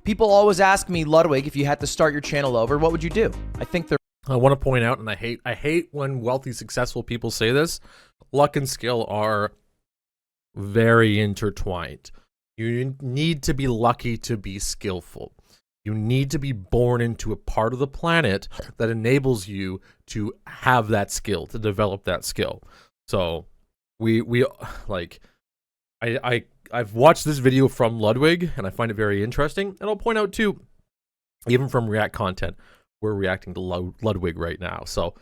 People always ask me, Ludwig, if you had to start your channel over, what would you do? I think they're... I want to point out, and I hate when wealthy, successful people say this, luck and skill are very intertwined. You need to be lucky to be skillful. You need to be born into a part of the planet that enables you to have that skill, to develop that skill. So we like, I've watched this video from Ludwig, and I find it very interesting. And I'll point out too, even from React content, we're reacting to Ludwig right now. So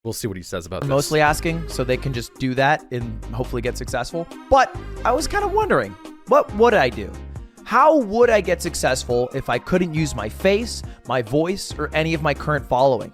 we'll see what he says about this. Mostly asking so they can just do that and hopefully get successful. But I was kind of wondering, what would I do? How would I get successful if I couldn't use my face, my voice, or any of my current following?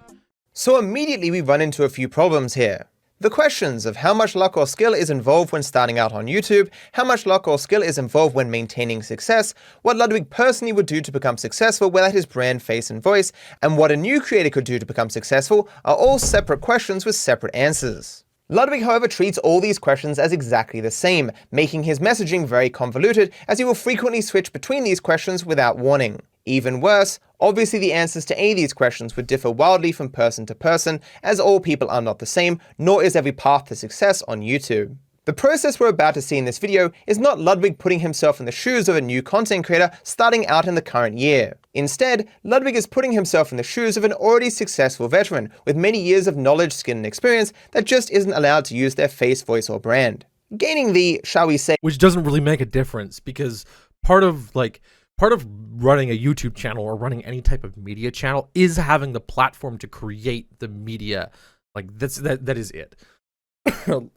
So immediately we run into a few problems here. The questions of how much luck or skill is involved when starting out on YouTube, how much luck or skill is involved when maintaining success, what Ludwig personally would do to become successful without his brand, face, and voice, and what a new creator could do to become successful are all separate questions with separate answers. Ludwig, however, treats all these questions as exactly the same, making his messaging very convoluted, as he will frequently switch between these questions without warning. Even worse, obviously the answers to any of these questions would differ wildly from person to person, as all people are not the same, nor is every path to success on YouTube. The process we're about to see in this video is not Ludwig putting himself in the shoes of a new content creator starting out in the current year. Instead, Ludwig is putting himself in the shoes of an already successful veteran with many years of knowledge, skill, and experience that just isn't allowed to use their face, voice, or brand. Gaining the, shall we say... Which doesn't really make a difference, because part of running a YouTube channel or running any type of media channel is having the platform to create the media. Like that is it.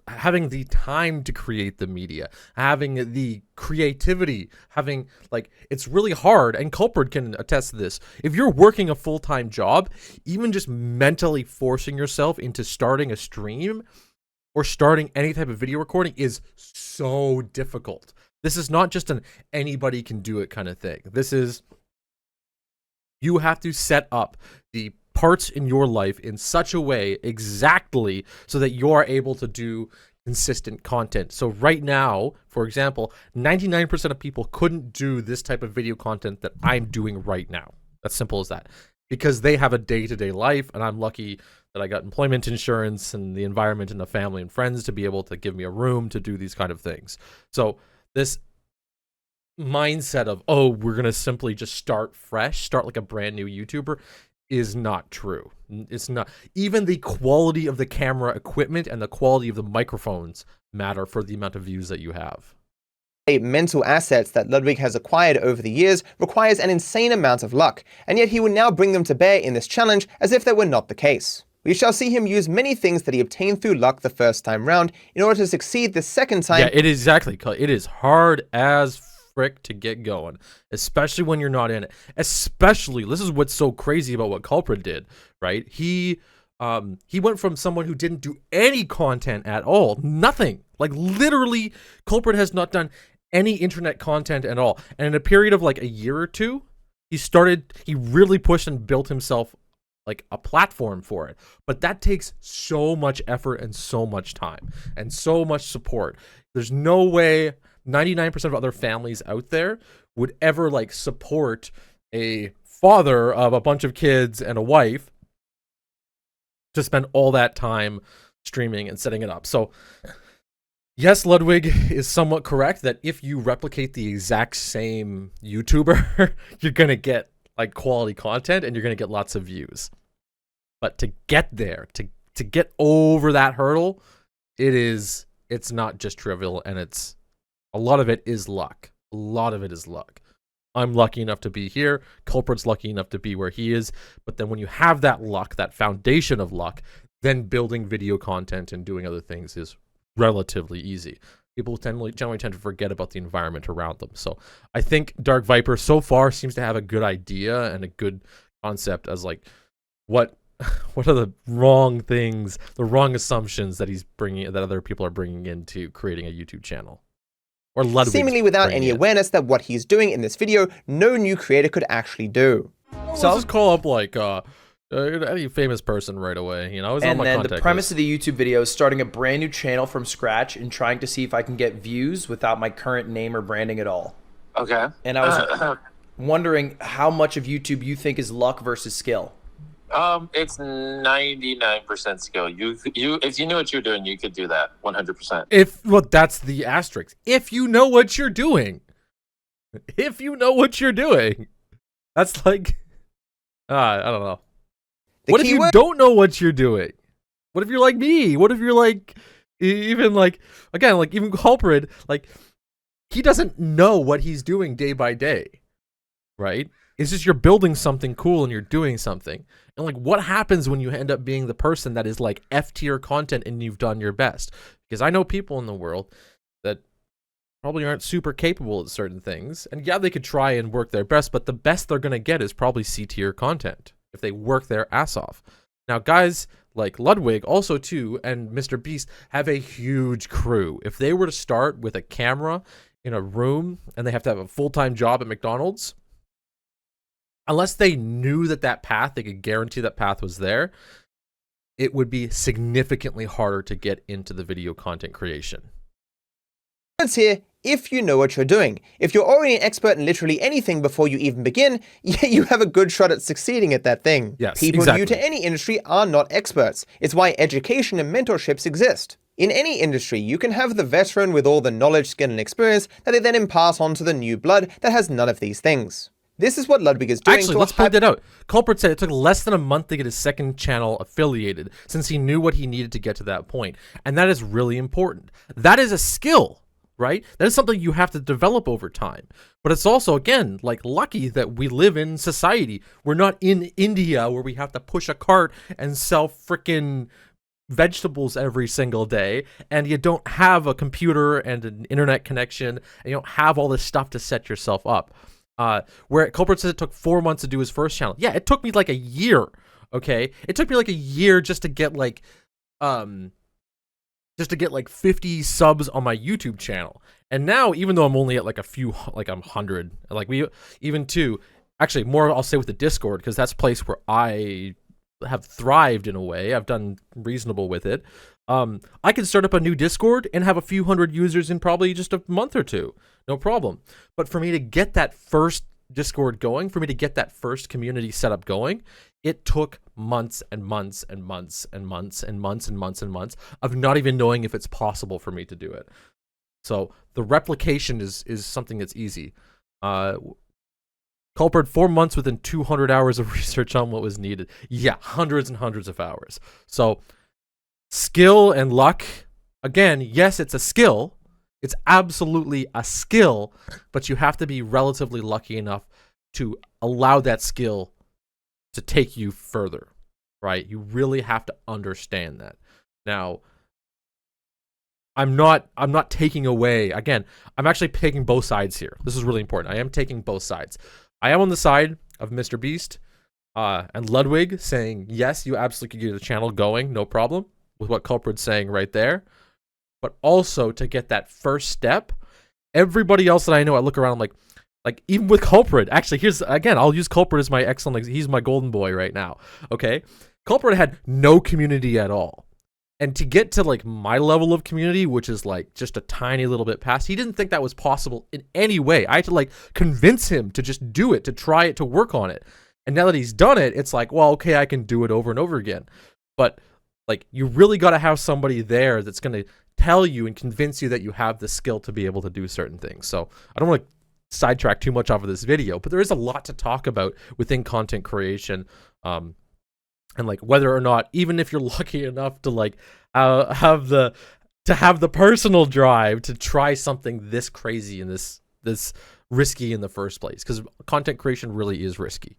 Having the time to create the media, having the creativity, having, like, it's really hard, and Culprit can attest to this. If you're working a full-time job, even just mentally forcing yourself into starting a stream or starting any type of video recording is so difficult. This is not just an anybody can do it kind of thing. This is, you have to set up the parts in your life in such a way exactly so that you are able to do consistent content. So right now, for example, 99% of people couldn't do this type of video content that I'm doing right now. As simple as that. Because they have a day-to-day life, and I'm lucky that I got employment insurance and the environment and the family and friends to be able to give me a room to do these kind of things. So this mindset of, oh, we're going to simply just start fresh, start like a brand new YouTuber, is not true. It's not. Even the quality of the camera equipment and the quality of the microphones matter for the amount of views that you have. Mental assets that Ludwig has acquired over the years requires an insane amount of luck, and yet he will now bring them to bear in this challenge as if that were not the case. We shall see him use many things that he obtained through luck the first time round in order to succeed the second time. Yeah, it is exactly. It is hard as frick to get going, especially when you're not in it. Especially, this is what's so crazy about what Culprit did, right? He went from someone who didn't do any content at all, nothing. Like, literally, Culprit has not done any internet content at all. And in a period of like a year or two, he really pushed and built himself like a platform for it. But that takes so much effort and so much time and so much support. There's no way 99% of other families out there would ever like support a father of a bunch of kids and a wife to spend all that time streaming and setting it up. So yes, Ludwig is somewhat correct that if you replicate the exact same YouTuber, you're going to get like quality content and you're going to get lots of views. But to get there, to get over that hurdle, it's not just trivial, and a lot of it is luck. A lot of it is luck. I'm lucky enough to be here. Culprit's lucky enough to be where he is. But then when you have that luck, that foundation of luck, then building video content and doing other things is relatively easy. People generally tend to forget about the environment around them. So I think Darkviper so far seems to have a good idea and a good concept as like what are the wrong things, the wrong assumptions that that other people are bringing into creating a YouTube channel. Or Ludwig's seemingly without any awareness that what he's doing in this video, no new creator could actually do. So let's just call up like any famous person right away, you know. And then the premise of the YouTube video is starting a brand new channel from scratch and trying to see if I can get views without my current name or branding at all. Okay. And I was wondering how much of YouTube you think is luck versus skill. It's 99% skill. If you knew what you're doing, you could do that 100%. Well, that's the asterisk. If you know what you're doing. If you know what you're doing. That's like, I don't know. What if you don't know what you're doing? What if you're like me? What if you're like, even like, again, like even Culprit, like, he doesn't know what he's doing day by day, right? It's just you're building something cool and you're doing something. And like, what happens when you end up being the person that is like F-tier content and you've done your best? Because I know people in the world that probably aren't super capable at certain things. And yeah, they could try and work their best, but the best they're going to get is probably C-tier content if they work their ass off. Now, guys like Ludwig also too, and Mr. Beast have a huge crew. If they were to start with a camera in a room and they have to have a full-time job at McDonald's, unless they knew that path, they could guarantee that path was there, it would be significantly harder to get into the video content creation. It's here if you know what you're doing. If you're already an expert in literally anything before you even begin, you have a good shot at succeeding at that thing. Yes, People exactly. new to any industry are not experts. It's why education and mentorships exist. In any industry, you can have the veteran with all the knowledge, skill, and experience that they then impart on to the new blood that has none of these things. This is what Ludwig is doing. Actually, let's point that out. Culprit said it took less than a month to get his second channel affiliated, since he knew what he needed to get to that point. And that is really important. That is a skill, right? That is something you have to develop over time. But it's also, again, like lucky that we live in society. We're not in India where we have to push a cart and sell frickin' vegetables every single day, and you don't have a computer and an internet connection, and you don't have all this stuff to set yourself up. Where Culprit says it took 4 months to do his first channel. Yeah, it took me like a year. Okay, it took me like a year just to get like 50 subs on my YouTube channel. And now, even though I'm only at like a few, like I'm 100, like actually more I'll say with the Discord, because that's a place where I have thrived in a way. I've done reasonable with it. I can start up a new Discord and have a few hundred users in probably just a month or two. No problem. But for me to get that first Discord going, for me to get that first community setup going, it took months and months and months and months and months and months and months of not even knowing if it's possible for me to do it. So the replication is something that's easy. Culprit, 4 months within 200 hours of research on what was needed. Yeah, hundreds and hundreds of hours. So skill and luck, again, yes, it's a skill. It's absolutely a skill, but you have to be relatively lucky enough to allow that skill to take you further, right? You really have to understand that. Now, I'm not taking away, again, I'm actually taking both sides here. This is really important. I am taking both sides. I am on the side of Mr. Beast and Ludwig saying, yes, you absolutely could get the channel going, no problem, with what Culprit's saying right there. But also to get that first step, everybody else that I know, I look around, I'm like even with Culprit, actually, here's, again, I'll use Culprit as my excellent, he's my golden boy right now, okay? Culprit had no community at all. And to get to like my level of community, which is like just a tiny little bit past, he didn't think that was possible in any way. I had to like convince him to just do it, to try it, to work on it. And now that he's done it, it's like, well, okay, I can do it over and over again. But like, you really got to have somebody there that's going to tell you and convince you that you have the skill to be able to do certain things. So I don't want to sidetrack too much off of this video, but there is a lot to talk about within content creation. And like whether or not, even if you're lucky enough to like have the personal drive to try something this crazy and this risky in the first place, because content creation really is risky.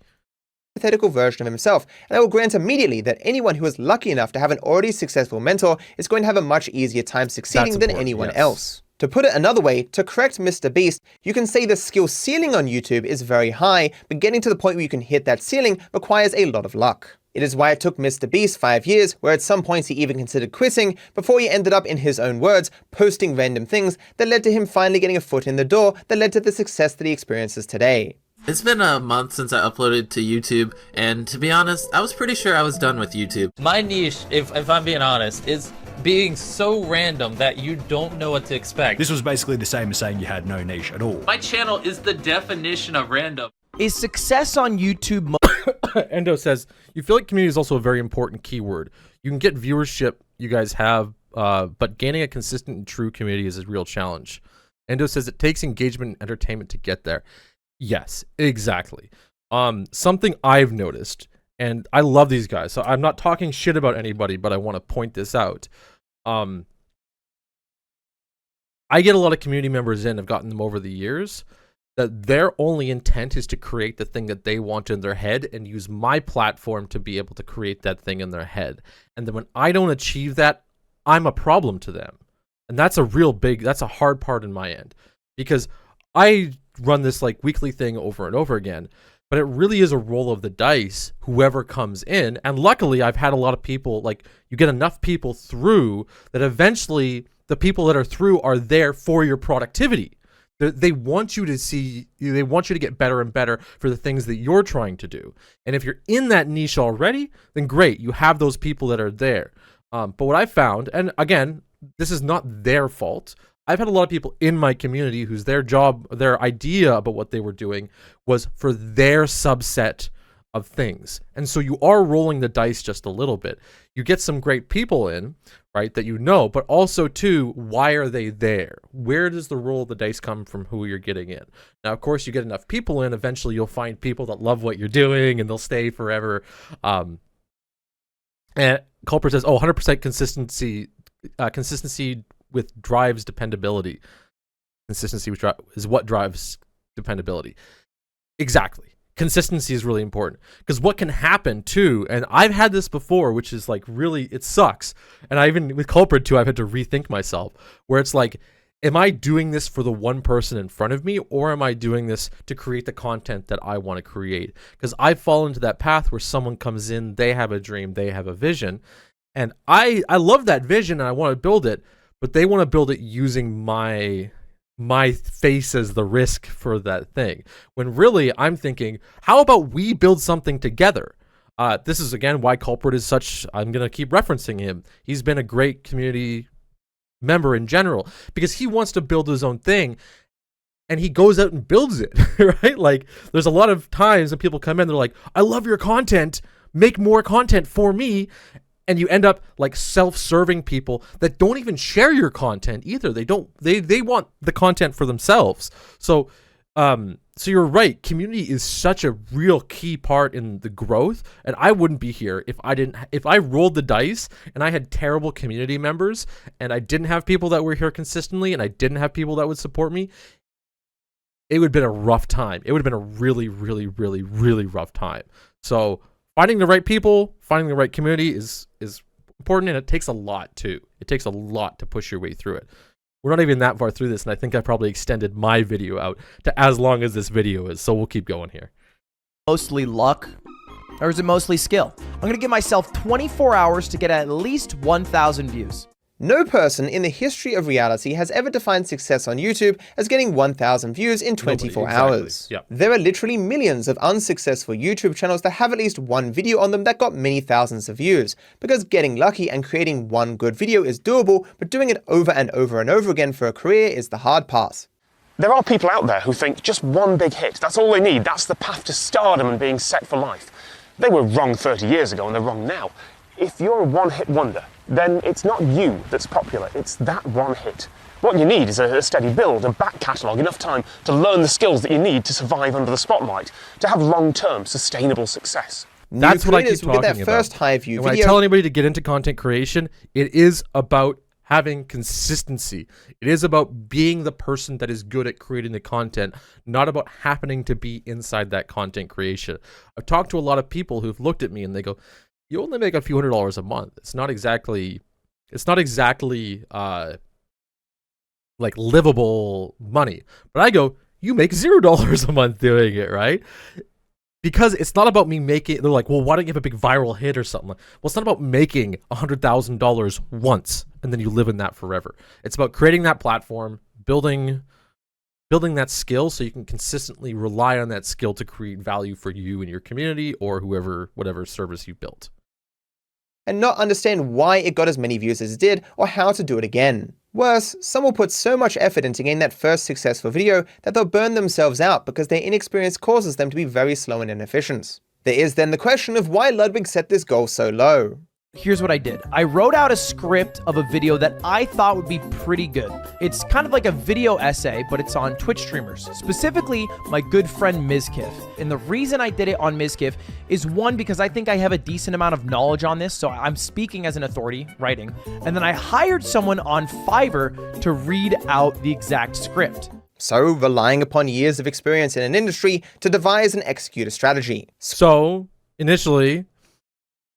Hypothetical version of himself, and I will grant immediately that anyone who is lucky enough to have an already successful mentor is going to have a much easier time succeeding than anyone else. To put it another way, to correct Mr. Beast, you can say the skill ceiling on YouTube is very high, but getting to the point where you can hit that ceiling requires a lot of luck. It is why it took Mr. Beast 5 years, where at some points he even considered quitting, before he ended up, in his own words, posting random things that led to him finally getting a foot in the door that led to the success that he experiences today. It's been a month since I uploaded to YouTube, and to be honest, I was pretty sure I was done with YouTube. My niche, if I'm being honest, is being so random that you don't know what to expect. This was basically the same as saying you had no niche at all. My channel is the definition of random. Is success on YouTube Endo says, you feel like community is also a very important keyword. You can get viewership you guys have, but gaining a consistent and true community is a real challenge. Endo says it takes engagement and entertainment to get there. Yes, exactly. Something I've noticed, and I love these guys, so I'm not talking shit about anybody, but I want to point this out. I get a lot of community members in, I've gotten them over the years, that their only intent is to create the thing that they want in their head and use my platform to be able to create that thing in their head. And then when I don't achieve that, I'm a problem to them. And that's that's a hard part in my end. Because I run this like weekly thing over and over again, but it really is a roll of the dice, whoever comes in. And luckily I've had a lot of people, like you get enough people through that eventually the people that are through are there for your productivity. They want you to see, they want you to get better and better for the things that you're trying to do. And if you're in that niche already, then great, you have those people that are there. But what I found, and again, this is not their fault, I've had a lot of people in my community whose their job, their idea about what they were doing was for their subset of things. And so you are rolling the dice just a little bit. You get some great people in, right, that you know, but also too, why are they there? Where does the roll of the dice come from who you're getting in? Now, of course, you get enough people in, eventually you'll find people that love what you're doing and they'll stay forever. And Culper says, oh, 100% consistency with drives dependability. Consistency is what drives dependability. Exactly. Consistency is really important, because what can happen too, and I've had this before, which is like really, it sucks. And I even with Culprit too, I've had to rethink myself, where it's like, am I doing this for the one person in front of me, or am I doing this to create the content that I want to create? Because I've fallen into that path where someone comes in, they have a dream, they have a vision, and I love that vision and I want to build it, but they want to build it using my face as the risk for that thing. When really I'm thinking, how about we build something together? This is again why Culprit is such, I'm going to keep referencing him. He's been a great community member in general, because he wants to build his own thing and he goes out and builds it, right? Like there's a lot of times when people come in, they're like, I love your content, make more content for me. And you end up like self-serving people that don't even share your content either. They want the content for themselves. So so you're right. Community is such a real key part in the growth. And I wouldn't be here if I rolled the dice and I had terrible community members and I didn't have people that were here consistently and I didn't have people that would support me. It would have been a rough time. It would have been a really, really, really, really rough time. So finding the right people, finding the right community is important, and it takes a lot too. It takes a lot to push your way through it. We're not even that far through this, and I think I probably extended my video out to as long as this video is, so we'll keep going here. mostly luck, or is it mostly skill? I'm going to give myself 24 hours to get at least 1,000 views. No person in the history of reality has ever defined success on YouTube as getting 1,000 views in 24 hours. Yep. There are literally millions of unsuccessful YouTube channels that have at least one video on them that got many thousands of views, because getting lucky and creating one good video is doable, but doing it over and over and over again for a career is the hard part. There are people out there who think just one big hit, that's all they need, that's the path to stardom and being set for life. They were wrong 30 years ago and they're wrong now. If you're a one-hit wonder, then it's not you that's popular, it's that one hit. What you need is a steady build, a back catalogue, enough time to learn the skills that you need to survive under the spotlight, to have long-term, sustainable success. That's what I keep talking about. First high view when I tell anybody to get into content creation, it is about having consistency. It is about being the person that is good at creating the content, not about happening to be inside that content creation. I've talked to a lot of people who've looked at me and they go, you only make a few $100s a month. It's not exactly like livable money. But I go, you make $0 a month doing it, right? Because it's not about me making, they're like, well, why don't you have a big viral hit or something? Well, it's not about making $100,000 once and then you live in that forever. It's about creating that platform, building that skill so you can consistently rely on that skill to create value for you and your community or whatever service you've built. and not understand why it got as many views as it did or how to do it again. Worse, some will put so much effort into getting that first successful video that they'll burn themselves out because their inexperience causes them to be very slow and inefficient. There is then the question of why Ludwig set this goal so low. Here's what I did. I wrote out a script of a video that I thought would be pretty good. It's kind of like a video essay, but it's on Twitch streamers, specifically my good friend Mizkif. And the reason I did it on Mizkif is one, because I think I have a decent amount of knowledge on this, so I'm speaking as an authority, writing. And then I hired someone on Fiverr to read out the exact script. So, relying upon years of experience in an industry to devise and execute a strategy. So, initially,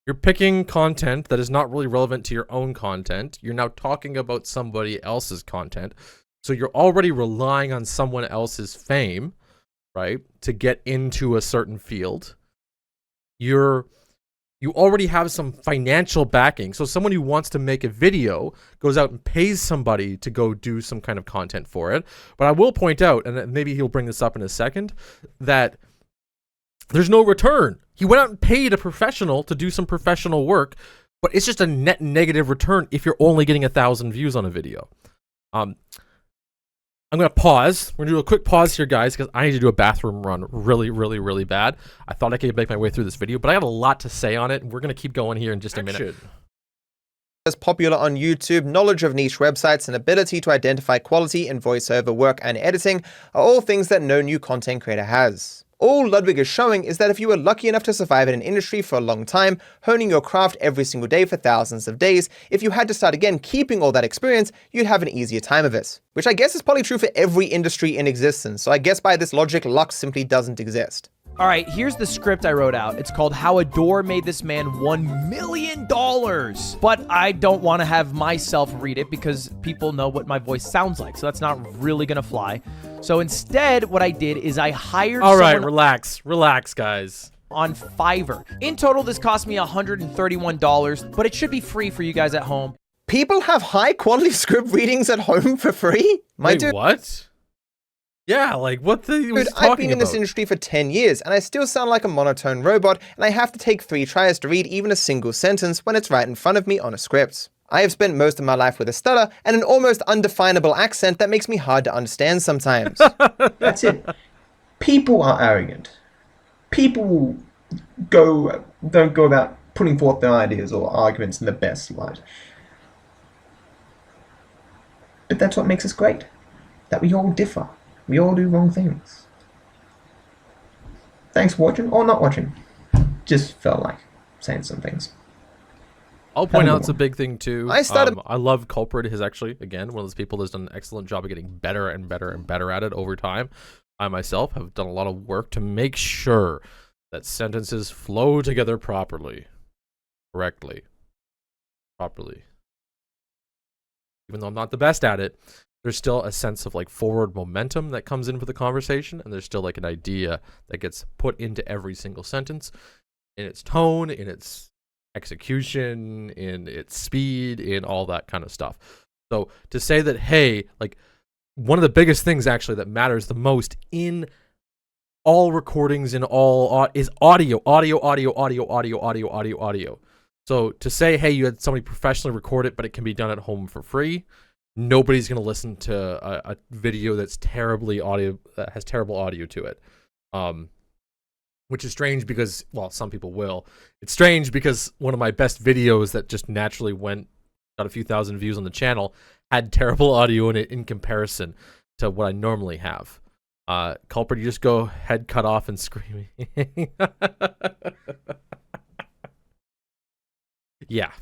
you're picking content that is not really relevant to your own content. You're now talking about somebody else's content. So you're already relying on someone else's fame, right, to get into a certain field. You already have some financial backing. So someone who wants to make a video goes out and pays somebody to go do some kind of content for it. But I will point out, and maybe he'll bring this up in a second, that there's no return. He went out and paid a professional to do some professional work, but it's just a net negative return if you're only getting 1,000 views on a video. I'm going to pause. We're going to do a quick pause here, guys, because I need to do a bathroom run really, really, really bad. I thought I could make my way through this video, but I got a lot to say on it, and we're going to keep going here in just a minute. As popular on YouTube, knowledge of niche websites and ability to identify quality in voiceover work and editing are all things that no new content creator has. All Ludwig is showing is that if you were lucky enough to survive in an industry for a long time, honing your craft every single day for thousands of days, if you had to start again keeping all that experience, you'd have an easier time of it. Which I guess is probably true for every industry in existence, so I guess by this logic, luck simply doesn't exist. All right, here's the script I wrote out. It's called How a Door Made This Man $1 million. But I don't want to have myself read it because people know what my voice sounds like. So that's not really going to fly. So instead, what I did is I hired All right, someone relax, guys. on Fiverr. In total, this cost me $131, but it should be free for you guys at home. People have high quality script readings at home for free? Wait, what? Yeah, like what the Dude, I've been in this industry for 10 years, and I still sound like a monotone robot, and I have to take 3 tries to read even a single sentence when it's right in front of me on a script. I have spent most of my life with a stutter and an almost undefinable accent that makes me hard to understand sometimes. That's it. People are arrogant. People don't go about putting forth their ideas or arguments in the best light. But that's what makes us great. That we all differ. We all do wrong things. Thanks for watching, or not watching. Just felt like saying some things. I'll point out it's a big thing too. I love Culprit is actually, again, one of those people that's done an excellent job of getting better and better and better at it over time. I myself have done a lot of work to make sure that sentences flow together properly. Correctly. Properly. Even though I'm not the best at it, there's still a sense of like forward momentum that comes in with the conversation, and there's still like an idea that gets put into every single sentence in its tone, in its execution, in its speed, in all that kind of stuff. So to say that, hey, like one of the biggest things actually that matters the most in all recordings, in all is audio. So to say, hey, you had somebody professionally record it, but it can be done at home for free, nobody's going to listen to a video that's has terrible audio to it. Which is strange because, well, some people will. It's strange because one of my best videos that just naturally got a few thousand views on the channel had terrible audio in it in comparison to what I normally have. Culprit, you just go head cut off and screaming. Yeah.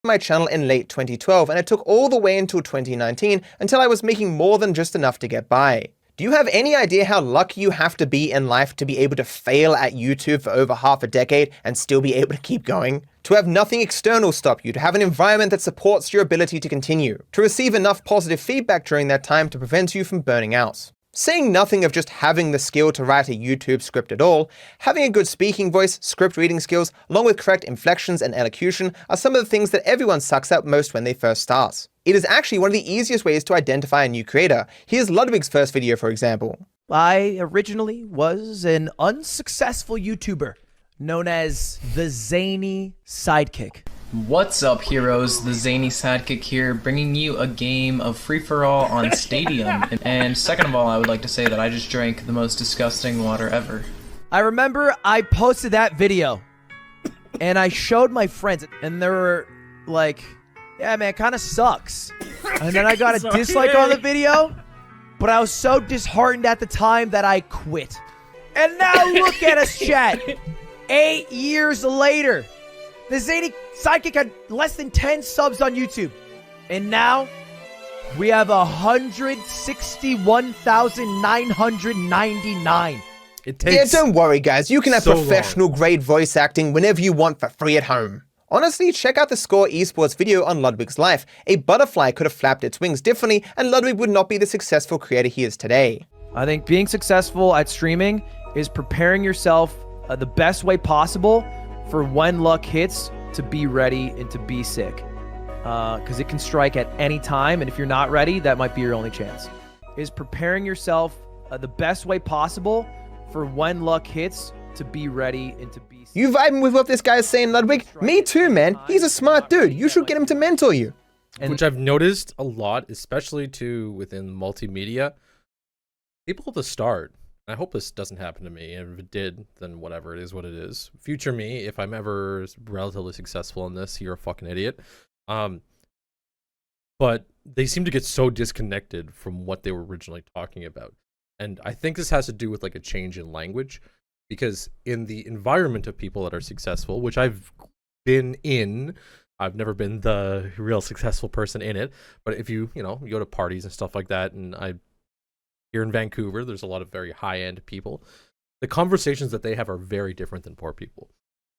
My channel in late 2012, and it took all the way until 2019 until I was making more than just enough to get by. Do you have any idea how lucky you have to be in life to be able to fail at YouTube for over half a decade and still be able to keep going? To have nothing external stop you, to have an environment that supports your ability to continue, to receive enough positive feedback during that time to prevent you from burning out. Saying nothing of just having the skill to write a YouTube script at all, having a good speaking voice, script reading skills, along with correct inflections and elocution are some of the things that everyone sucks at most when they first start. It is actually one of the easiest ways to identify a new creator. Here's Ludwig's first video, for example. I originally was an unsuccessful YouTuber. known as the Zany Sidekick. What's up, heroes? The Zany Sidekick here, bringing you a game of free-for-all on Stadium. And second of all, I would like to say that I just drank the most disgusting water ever. I remember I posted that video, and I showed my friends, and they were like, yeah, man, it kind of sucks. And then I got a dislike on the video, but I was so disheartened at the time that I quit. And now look at us, chat. 8 years later, the Zany Sidekick had less than 10 subs on YouTube. And now, we have 161,999. It takes Yeah, don't worry, guys. You can have so professional grade voice acting whenever you want for free at home. Honestly, check out the Score Esports video on Ludwig's life. A butterfly could have flapped its wings differently, and Ludwig would not be the successful creator he is today. I think being successful at streaming is preparing yourself the best way possible for when luck hits to be ready and to be sick. Because it can strike at any time, and if you're not ready, that might be your only chance. Is preparing yourself the best way possible for when luck hits to be ready and to be sick. You vibing with what this guy is saying, Ludwig? Me too, man. He's a smart dude. You should get him to mentor you. which I've noticed a lot, especially too within multimedia. People at the start, I hope this doesn't happen to me, and if it did, then whatever, it is what it is. Future me, if I'm ever relatively successful in this, you're a fucking idiot. But they seem to get so disconnected from what they were originally talking about. And I think this has to do with like a change in language, because in the environment of people that are successful, which I've been in, I've never been the real successful person in it, but if you go to parties and stuff like that, and here in Vancouver, there's a lot of very high-end people. The conversations that they have are very different than poor people.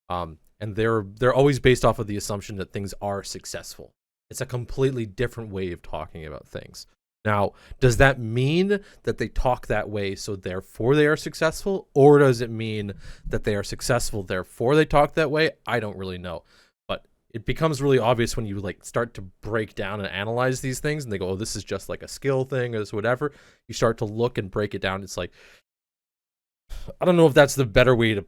And they're always based off of the assumption that things are successful. It's a completely different way of talking about things. Now, does that mean that they talk that way so therefore they are successful? Or does it mean that they are successful, therefore they talk that way? I don't really know. But it becomes really obvious when you like start to break down and analyze these things, and they go, oh, this is just like a skill thing or this whatever. You start to look and break it down. It's like, I don't know if that's the better way to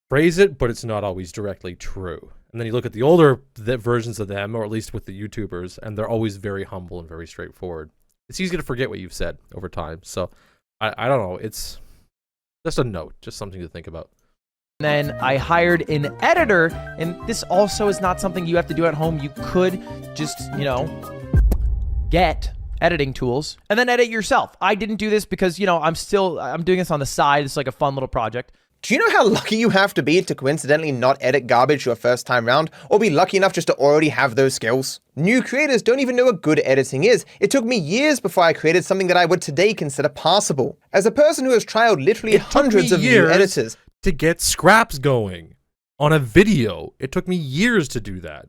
phrase it, but it's not always directly true. And then you look at the older versions of them, or at least with the YouTubers, and they're always very humble and very straightforward. It's easy to forget what you've said over time. So I don't know. It's just a note, just something to think about. Then I hired an editor, and this also is not something you have to do at home. You could just, get editing tools and then edit yourself. I didn't do this because, I'm doing this on the side. It's like a fun little project. Do you know how lucky you have to be to coincidentally not edit garbage your first time round, or be lucky enough just to already have those skills? New creators don't even know what good editing is. It took me years before I created something that I would today consider passable. As a person who has trialed literally hundreds of new editors to get scraps going on a video, it took me years to do that.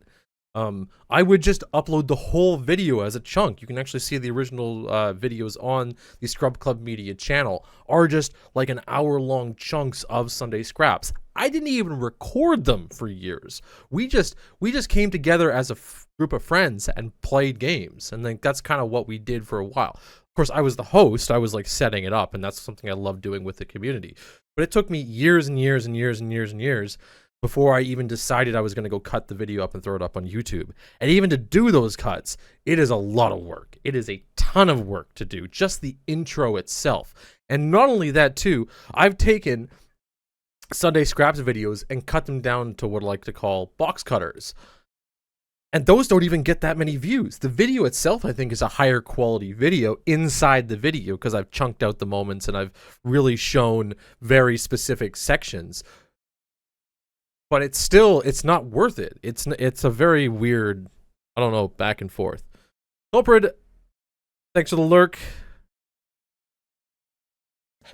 I would just upload the whole video as a chunk. You can actually see the original videos on the Scrub Club Media channel are just like an hour-long chunks of Sunday scraps. I didn't even record them for years. We just came together as a group of friends and played games, and then that's kind of what we did for a while. Of course, I was the host. I was like setting it up, and that's something I love doing with the community. But it took me years and years and years and years and years before I even decided I was going to go cut the video up and throw it up on YouTube. And even to do those cuts, it is a lot of work. It is a ton of work to do, just the intro itself. And not only that too, I've taken Sunday Scraps videos and cut them down to what I like to call box cutters. And those don't even get that many views. The video itself, I think, is a higher quality video inside the video because I've chunked out the moments and I've really shown very specific sections. But it's not worth it. It's a very weird, I don't know, back and forth. Culprit, thanks for the lurk.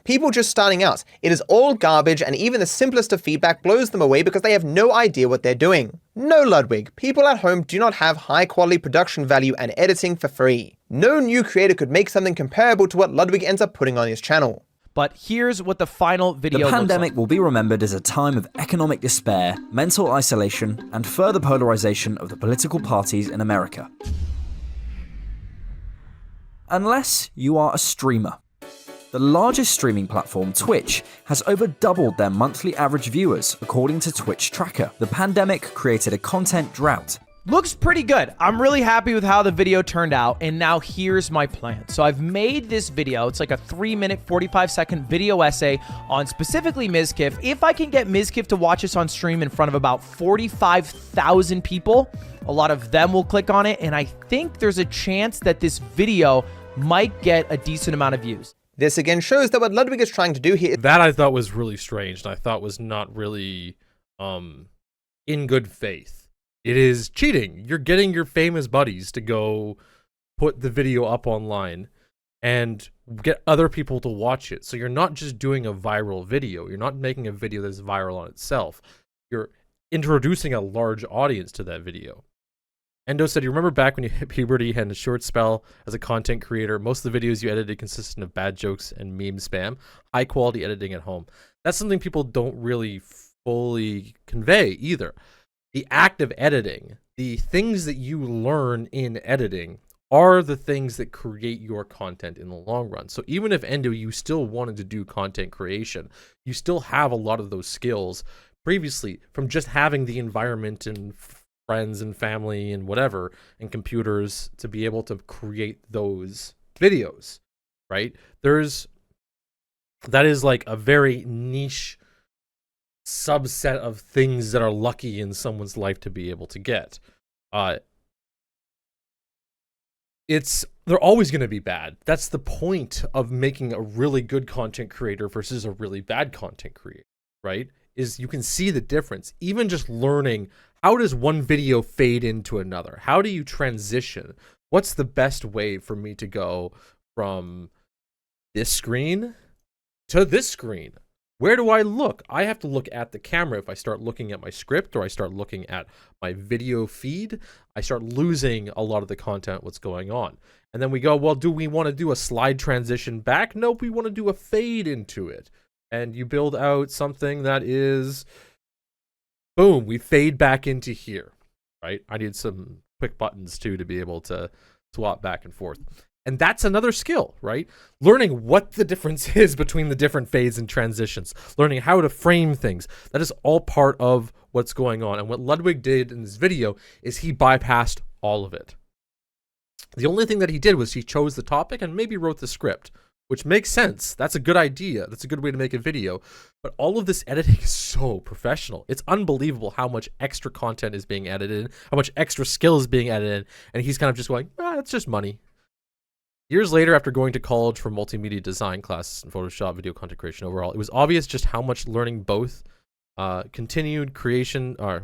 people just starting out. It is all garbage, and even the simplest of feedback blows them away because they have no idea what they're doing. No, Ludwig, people at home do not have high quality production value and editing for free. No new creator could make something comparable to what Ludwig ends up putting on his channel. But here's what the final video looks The pandemic like. will be remembered as a time of economic despair, mental isolation, and further polarization of the political parties in America. Unless you are a streamer. The largest streaming platform, Twitch, has over doubled their monthly average viewers, according to Twitch Tracker. The pandemic created a content drought. Looks pretty good. I'm really happy with how the video turned out, and now here's my plan. So I've made this video. It's like a 3-minute, 45-second video essay on specifically Mizkif. If I can get Mizkif to watch this on stream in front of about 45,000 people, a lot of them will click on it, and I think there's a chance that this video might get a decent amount of views. This again shows that what Ludwig is trying to do here... That I thought was really strange, and I thought was not really in good faith. It is cheating. You're getting your famous buddies to go put the video up online and get other people to watch it. So you're not just doing a viral video. You're not making a video that's viral on itself. You're introducing a large audience to that video. Endo said, you remember back when you hit puberty, had a short spell as a content creator, most of the videos you edited consisted of bad jokes and meme spam, high quality editing at home. That's something people don't really fully convey either. The act of editing, the things that you learn in editing are the things that create your content in the long run. So even if Endo, you still wanted to do content creation, you still have a lot of those skills previously from just having the environment and friends and family and whatever and computers to be able to create those videos, right? That is like a very niche subset of things that are lucky in someone's life to be able to get. They're always going to be bad. That's the point of making a really good content creator versus a really bad content creator, right? Is you can see the difference. Even just learning, how does one video fade into another? How do you transition? What's the best way for me to go from this screen to this screen? Where do I look? I have to look at the camera. If I start looking at my script or I start looking at my video feed, I start losing a lot of the content, what's going on. And then we go, well, do we want to do a slide transition back? Nope, we want to do a fade into it. And you build out something that is, boom, we fade back into here, right? I need some quick buttons too to be able to swap back and forth. And that's another skill, right? Learning what the difference is between the different fades and transitions. Learning how to frame things. That is all part of what's going on. And what Ludwig did in this video is he bypassed all of it. The only thing that he did was he chose the topic and maybe wrote the script, which makes sense. That's a good idea. That's a good way to make a video. But all of this editing is so professional. It's unbelievable how much extra content is being edited, how much extra skill is being edited. And he's kind of just going, it's just money. Years later, after going to college for multimedia design classes and Photoshop, video content creation overall, it was obvious just how much learning both continued creation, or it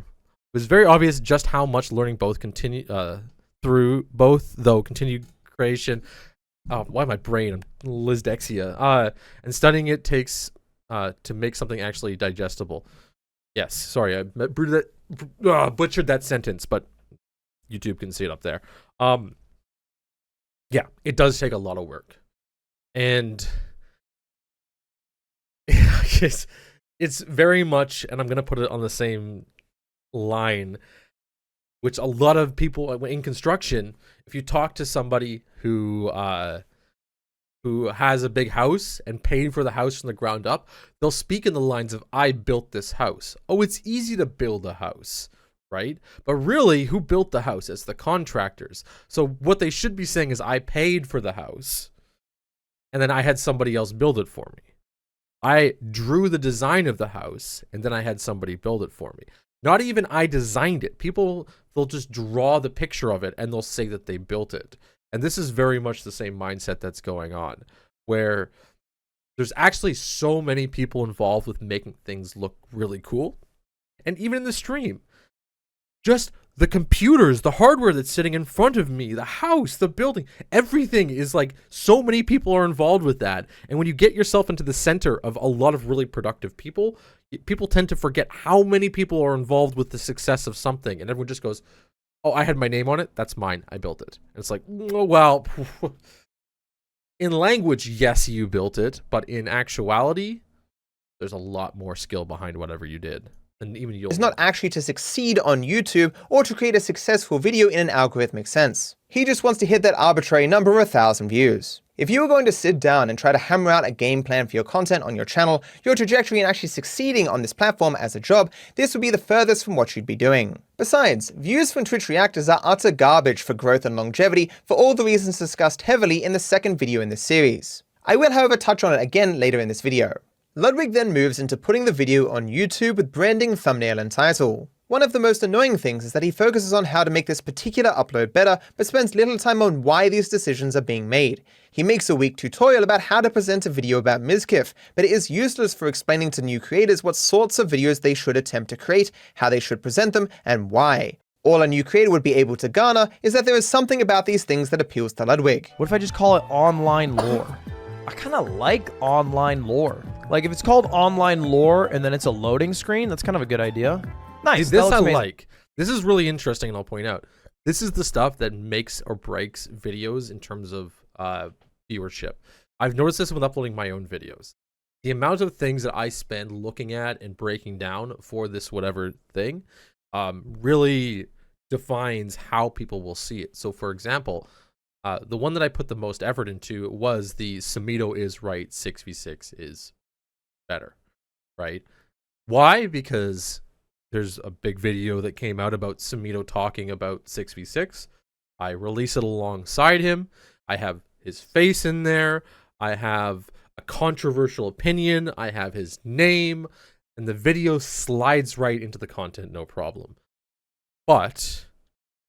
was very obvious just how much learning both continued continued creation. Why my brain? I'm Lizdexia. And studying it takes to make something actually digestible. Yes, sorry, I butchered that sentence, but YouTube can see it up there. Yeah, it does take a lot of work. And it's very much, and I'm going to put it on the same line, which a lot of people in construction, if you talk to somebody who has a big house and paid for the house from the ground up, they'll speak in the lines of, I built this house. Oh, it's easy to build a house. Right? But really, who built the house? It's the contractors. So what they should be saying is, I paid for the house, and then I had somebody else build it for me. I drew the design of the house, and then I had somebody build it for me. Not even I designed it. People, they'll just draw the picture of it, and they'll say that they built it. And this is very much the same mindset that's going on, where there's actually so many people involved with making things look really cool. And even in the stream, just the computers, the hardware that's sitting in front of me, the house, the building, everything is like, so many people are involved with that. And when you get yourself into the center of a lot of really productive people, people tend to forget how many people are involved with the success of something. And everyone just goes, oh, I had my name on it. That's mine. I built it. And it's like, oh, well, in language, yes, you built it. But in actuality, there's a lot more skill behind whatever you did. and even you'll is not actually to succeed on YouTube or to create a successful video in an algorithmic sense. He just wants to hit that arbitrary number of 1,000 views. If you were going to sit down and try to hammer out a game plan for your content on your channel, your trajectory in actually succeeding on this platform as a job, this would be the furthest from what you'd be doing. Besides, views from Twitch reactors are utter garbage for growth and longevity for all the reasons discussed heavily in the second video in this series. I will however touch on it again later in this video. Ludwig then moves into putting the video on YouTube with branding, thumbnail and title. One of the most annoying things is that he focuses on how to make this particular upload better, but spends little time on why these decisions are being made. He makes a weak tutorial about how to present a video about Mizkif, but it is useless for explaining to new creators what sorts of videos they should attempt to create, how they should present them, and why. All a new creator would be able to garner is that there is something about these things that appeals to Ludwig. What if I just call it online lore? I kind of like online lore. Like if it's called online lore and then it's a loading screen, that's kind of a good idea. Nice. This I like. This is really interesting, and I'll point out. This is the stuff that makes or breaks videos in terms of viewership. I've noticed this when uploading my own videos. The amount of things that I spend looking at and breaking down for this whatever thing really defines how people will see it. So, for example, the one that I put the most effort into was the Samito is right, 6v6 is better, right? Why? Because there's a big video that came out about Samito talking about 6v6. I release it alongside him. I have his face in there. I have a controversial opinion. I have his name. And the video slides right into the content, no problem. But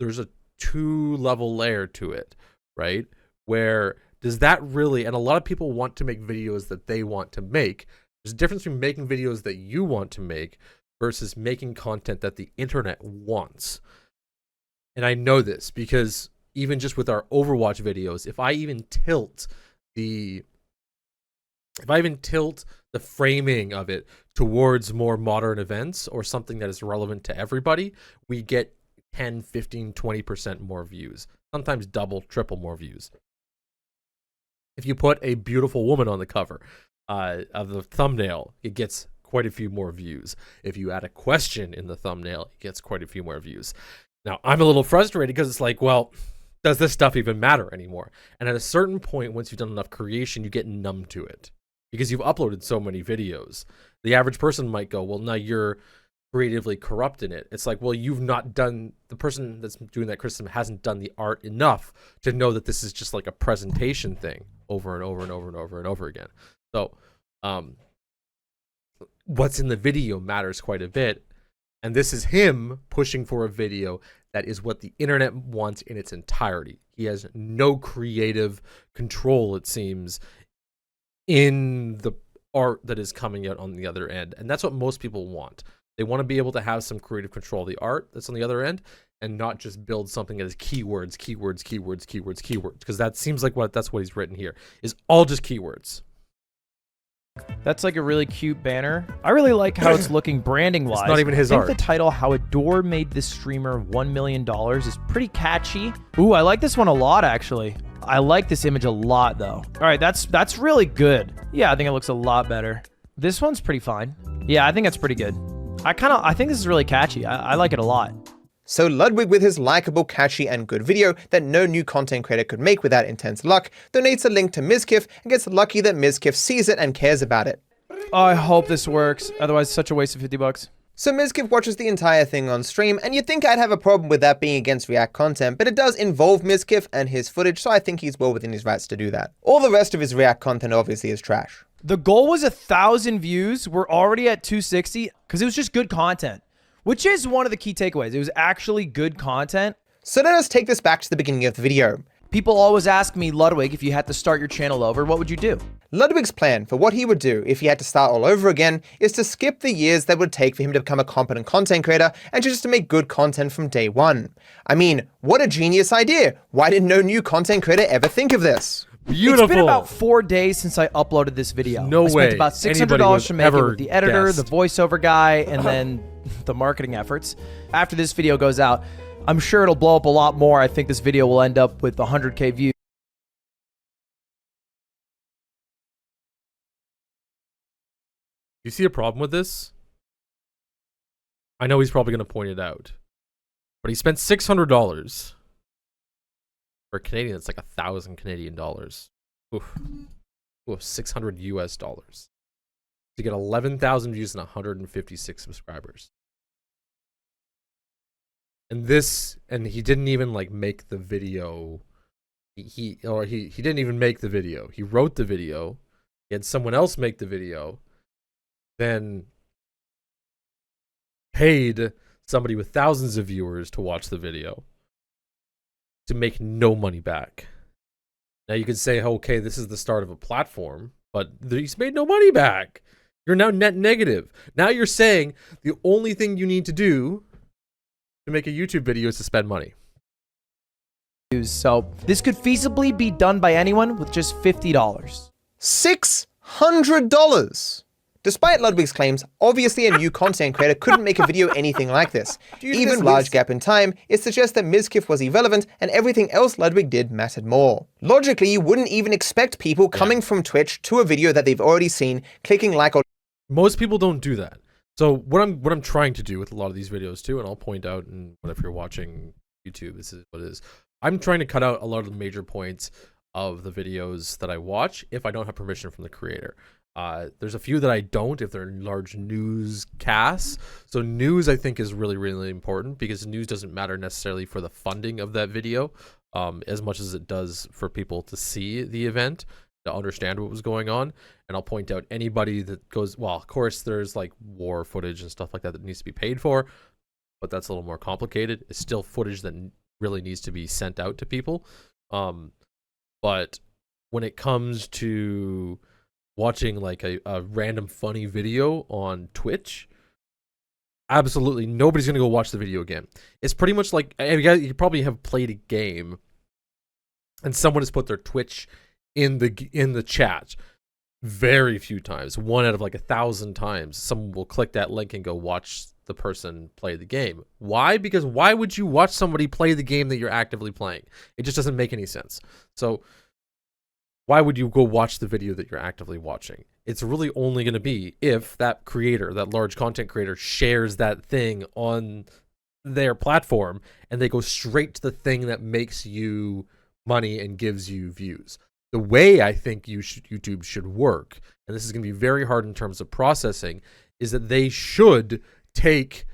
there's a 2-level layer to it, right? Where does that really, and a lot of people want to make videos that they want to make. There's a difference between making videos that you want to make versus making content that the internet wants. And I know this because even just with our Overwatch videos, if I even tilt the framing of it towards more modern events or something that is relevant to everybody, we get 10, 15, 20% more views. Sometimes double, triple more views. If you put a beautiful woman on the cover of the thumbnail, it gets quite a few more views. If you add a question in the thumbnail, it gets quite a few more views. Now, I'm a little frustrated because it's like, well, does this stuff even matter anymore? And at a certain point, once you've done enough creation, you get numb to it because you've uploaded so many videos. The average person might go, well, now you're creatively corrupt in it. It's like, well, you've not done, the person that's doing that criticism hasn't done the art enough to know that this is just like a presentation thing over and over and over and over and over again. So, what's in the video matters quite a bit. And this is him pushing for a video that is what the internet wants in its entirety. He has no creative control, it seems, in the art that is coming out on the other end. And that's what most people want. They want to be able to have some creative control of the art that's on the other end and not just build something that is keywords, keywords, keywords, keywords, keywords. Because that seems like that's what he's written here, is all just keywords. That's like a really cute banner. I really like how it's looking branding wise. It's not even his art. art. I think the title, How a Door Made This Streamer $1 million, is pretty catchy. Ooh, I like this one a lot, actually. I like this image a lot, though. All right, that's really good. Yeah, I think it looks a lot better. This one's pretty fine. Yeah, I think that's pretty good. I think this is really catchy. I like it a lot. So Ludwig, with his likable, catchy, and good video that no new content creator could make without intense luck, donates a link to Mizkif and gets lucky that Mizkif sees it and cares about it. Oh, I hope this works. Otherwise, such a waste of 50 bucks. So Mizkif watches the entire thing on stream, and you'd think I'd have a problem with that being against React content, but it does involve Mizkif and his footage, so I think he's well within his rights to do that. All the rest of his React content obviously is trash. The goal was 1,000 views. We're already at 260 because it was just good content. Which is one of the key takeaways. It was actually good content. So let us take this back to the beginning of the video. People always ask me, Ludwig, if you had to start your channel over, what would you do? Ludwig's plan for what he would do if he had to start all over again is to skip the years that would take for him to become a competent content creator and just to make good content from day one. I mean, what a genius idea. Why did no new content creator ever think of this? Beautiful. It's been about 4 days since I uploaded this video. No I spent way about $600 to make it with the editor, guessed. the voiceover guy, and then the marketing efforts. After this video goes out, I'm sure it'll blow up a lot more. I think this video will end up with 100K views. You see a problem with this? I know he's probably going to point it out, but he spent $600 for Canadian. It's like 1,000 Canadian dollars. Oof. Oof, 600 US dollars to get 11,000 views and 156 subscribers. And he didn't even like make the video. He didn't even make the video. He wrote the video. He had someone else make the video. Then paid somebody with thousands of viewers to watch the video to make no money back. Now you could say, okay, this is the start of a platform, but he's made no money back. You're now net negative. Now you're saying the only thing you need to do to make a YouTube video is to spend money. So this could feasibly be done by anyone with just $50. $600! Despite Ludwig's claims, obviously a new content creator couldn't make a video anything like this. Even large gap in time, it suggests that Mizkif was irrelevant and everything else Ludwig did mattered more. Logically, you wouldn't even expect people coming from Twitch to a video that they've already seen, clicking like or... Most people don't do that. So what I'm trying to do with a lot of these videos too, and I'll point out, and if you're watching YouTube, this is what it is. I'm trying to cut out a lot of the major points of the videos that I watch if I don't have permission from the creator. There's a few that I don't if they're large newscasts. So news I think is really, really important because news doesn't matter necessarily for the funding of that video as much as it does for people to see the event, to understand what was going on. And I'll point out anybody that goes, well, of course there's like war footage and stuff like that that needs to be paid for, but that's a little more complicated. It's still footage that really needs to be sent out to people. But when it comes to watching like a random funny video on Twitch, absolutely nobody's gonna go watch the video again. It's pretty much like you probably have played a game and someone has put their Twitch in the chat very few times. 1 out of like 1,000 times someone will click that link and go watch the person play the game. Why? Because why would you watch somebody play the game that you're actively playing? It just doesn't make any sense. So why would you go watch the video that you're actively watching? It's really only going to be if that creator, that large content creator, shares that thing on their platform and they go straight to the thing that makes you money and gives you views. The way I think YouTube should work, and this is going to be very hard in terms of processing, is that they should take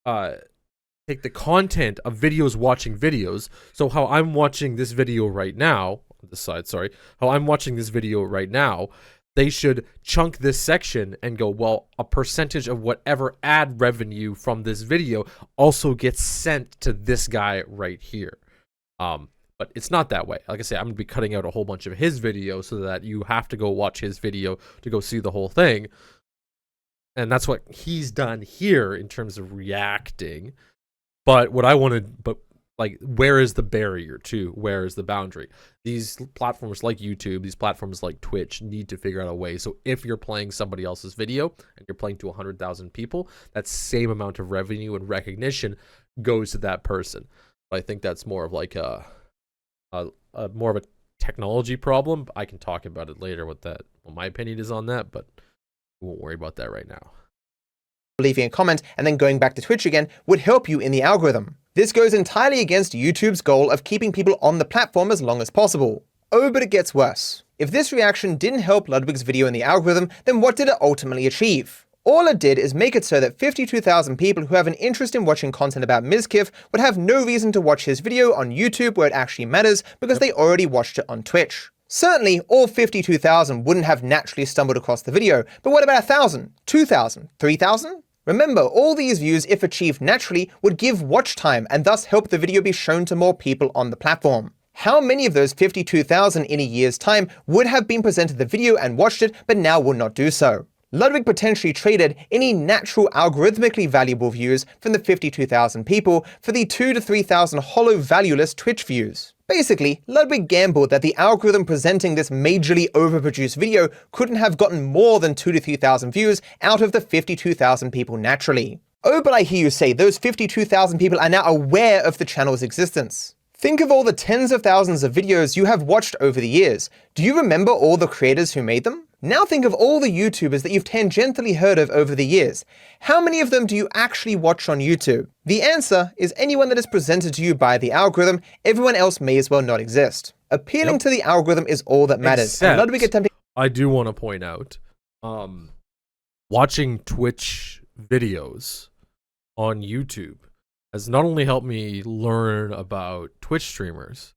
the content of videos watching videos. So how I'm watching this video right now, this side, sorry, how I'm watching this video right now, they should chunk this section and go, well, a percentage of whatever ad revenue from this video also gets sent to this guy right here. But it's not that way. Like I say, I'm gonna be cutting out a whole bunch of his videos so that you have to go watch his video to go see the whole thing. And that's what he's done here in terms of reacting. But what I wanted, like, where is the barrier to? Where is the boundary? These platforms like YouTube, these platforms like Twitch need to figure out a way. So if you're playing somebody else's video and you're playing to 100,000 people, that same amount of revenue and recognition goes to that person. But I think that's more of like more of a technology problem. I can talk about it later what my opinion is on that, but we won't worry about that right now. Leaving a comment and then going back to Twitch again would help you in the algorithm. This goes entirely against YouTube's goal of keeping people on the platform as long as possible. Oh, but it gets worse. If this reaction didn't help Ludwig's video in the algorithm, then what did it ultimately achieve? All it did is make it so that 52,000 people who have an interest in watching content about Mizkif would have no reason to watch his video on YouTube where it actually matters because they already watched it on Twitch. Certainly, all 52,000 wouldn't have naturally stumbled across the video, but what about 1,000, 2,000, 3,000? Remember, all these views, if achieved naturally, would give watch time and thus help the video be shown to more people on the platform. How many of those 52,000 in a year's time would have been presented the video and watched it, but now will not do so? Ludwig potentially traded any natural algorithmically valuable views from the 52,000 people for the 2,000 to 3,000 hollow valueless Twitch views. Basically, Ludwig gambled that the algorithm presenting this majorly overproduced video couldn't have gotten more than 2,000 to 3,000 views out of the 52,000 people naturally. Oh, but I hear you say those 52,000 people are now aware of the channel's existence. Think of all the tens of thousands of videos you have watched over the years. Do you remember all the creators who made them? Now think of all the YouTubers that you've tangentially heard of over the years. How many of them do you actually watch on YouTube? The answer is anyone that is presented to you by the algorithm. Everyone else may as well not exist. Appealing to the algorithm is all that matters. Except, and Ludwig attempting I do want to point out, watching Twitch videos on YouTube has not only helped me learn about Twitch streamers,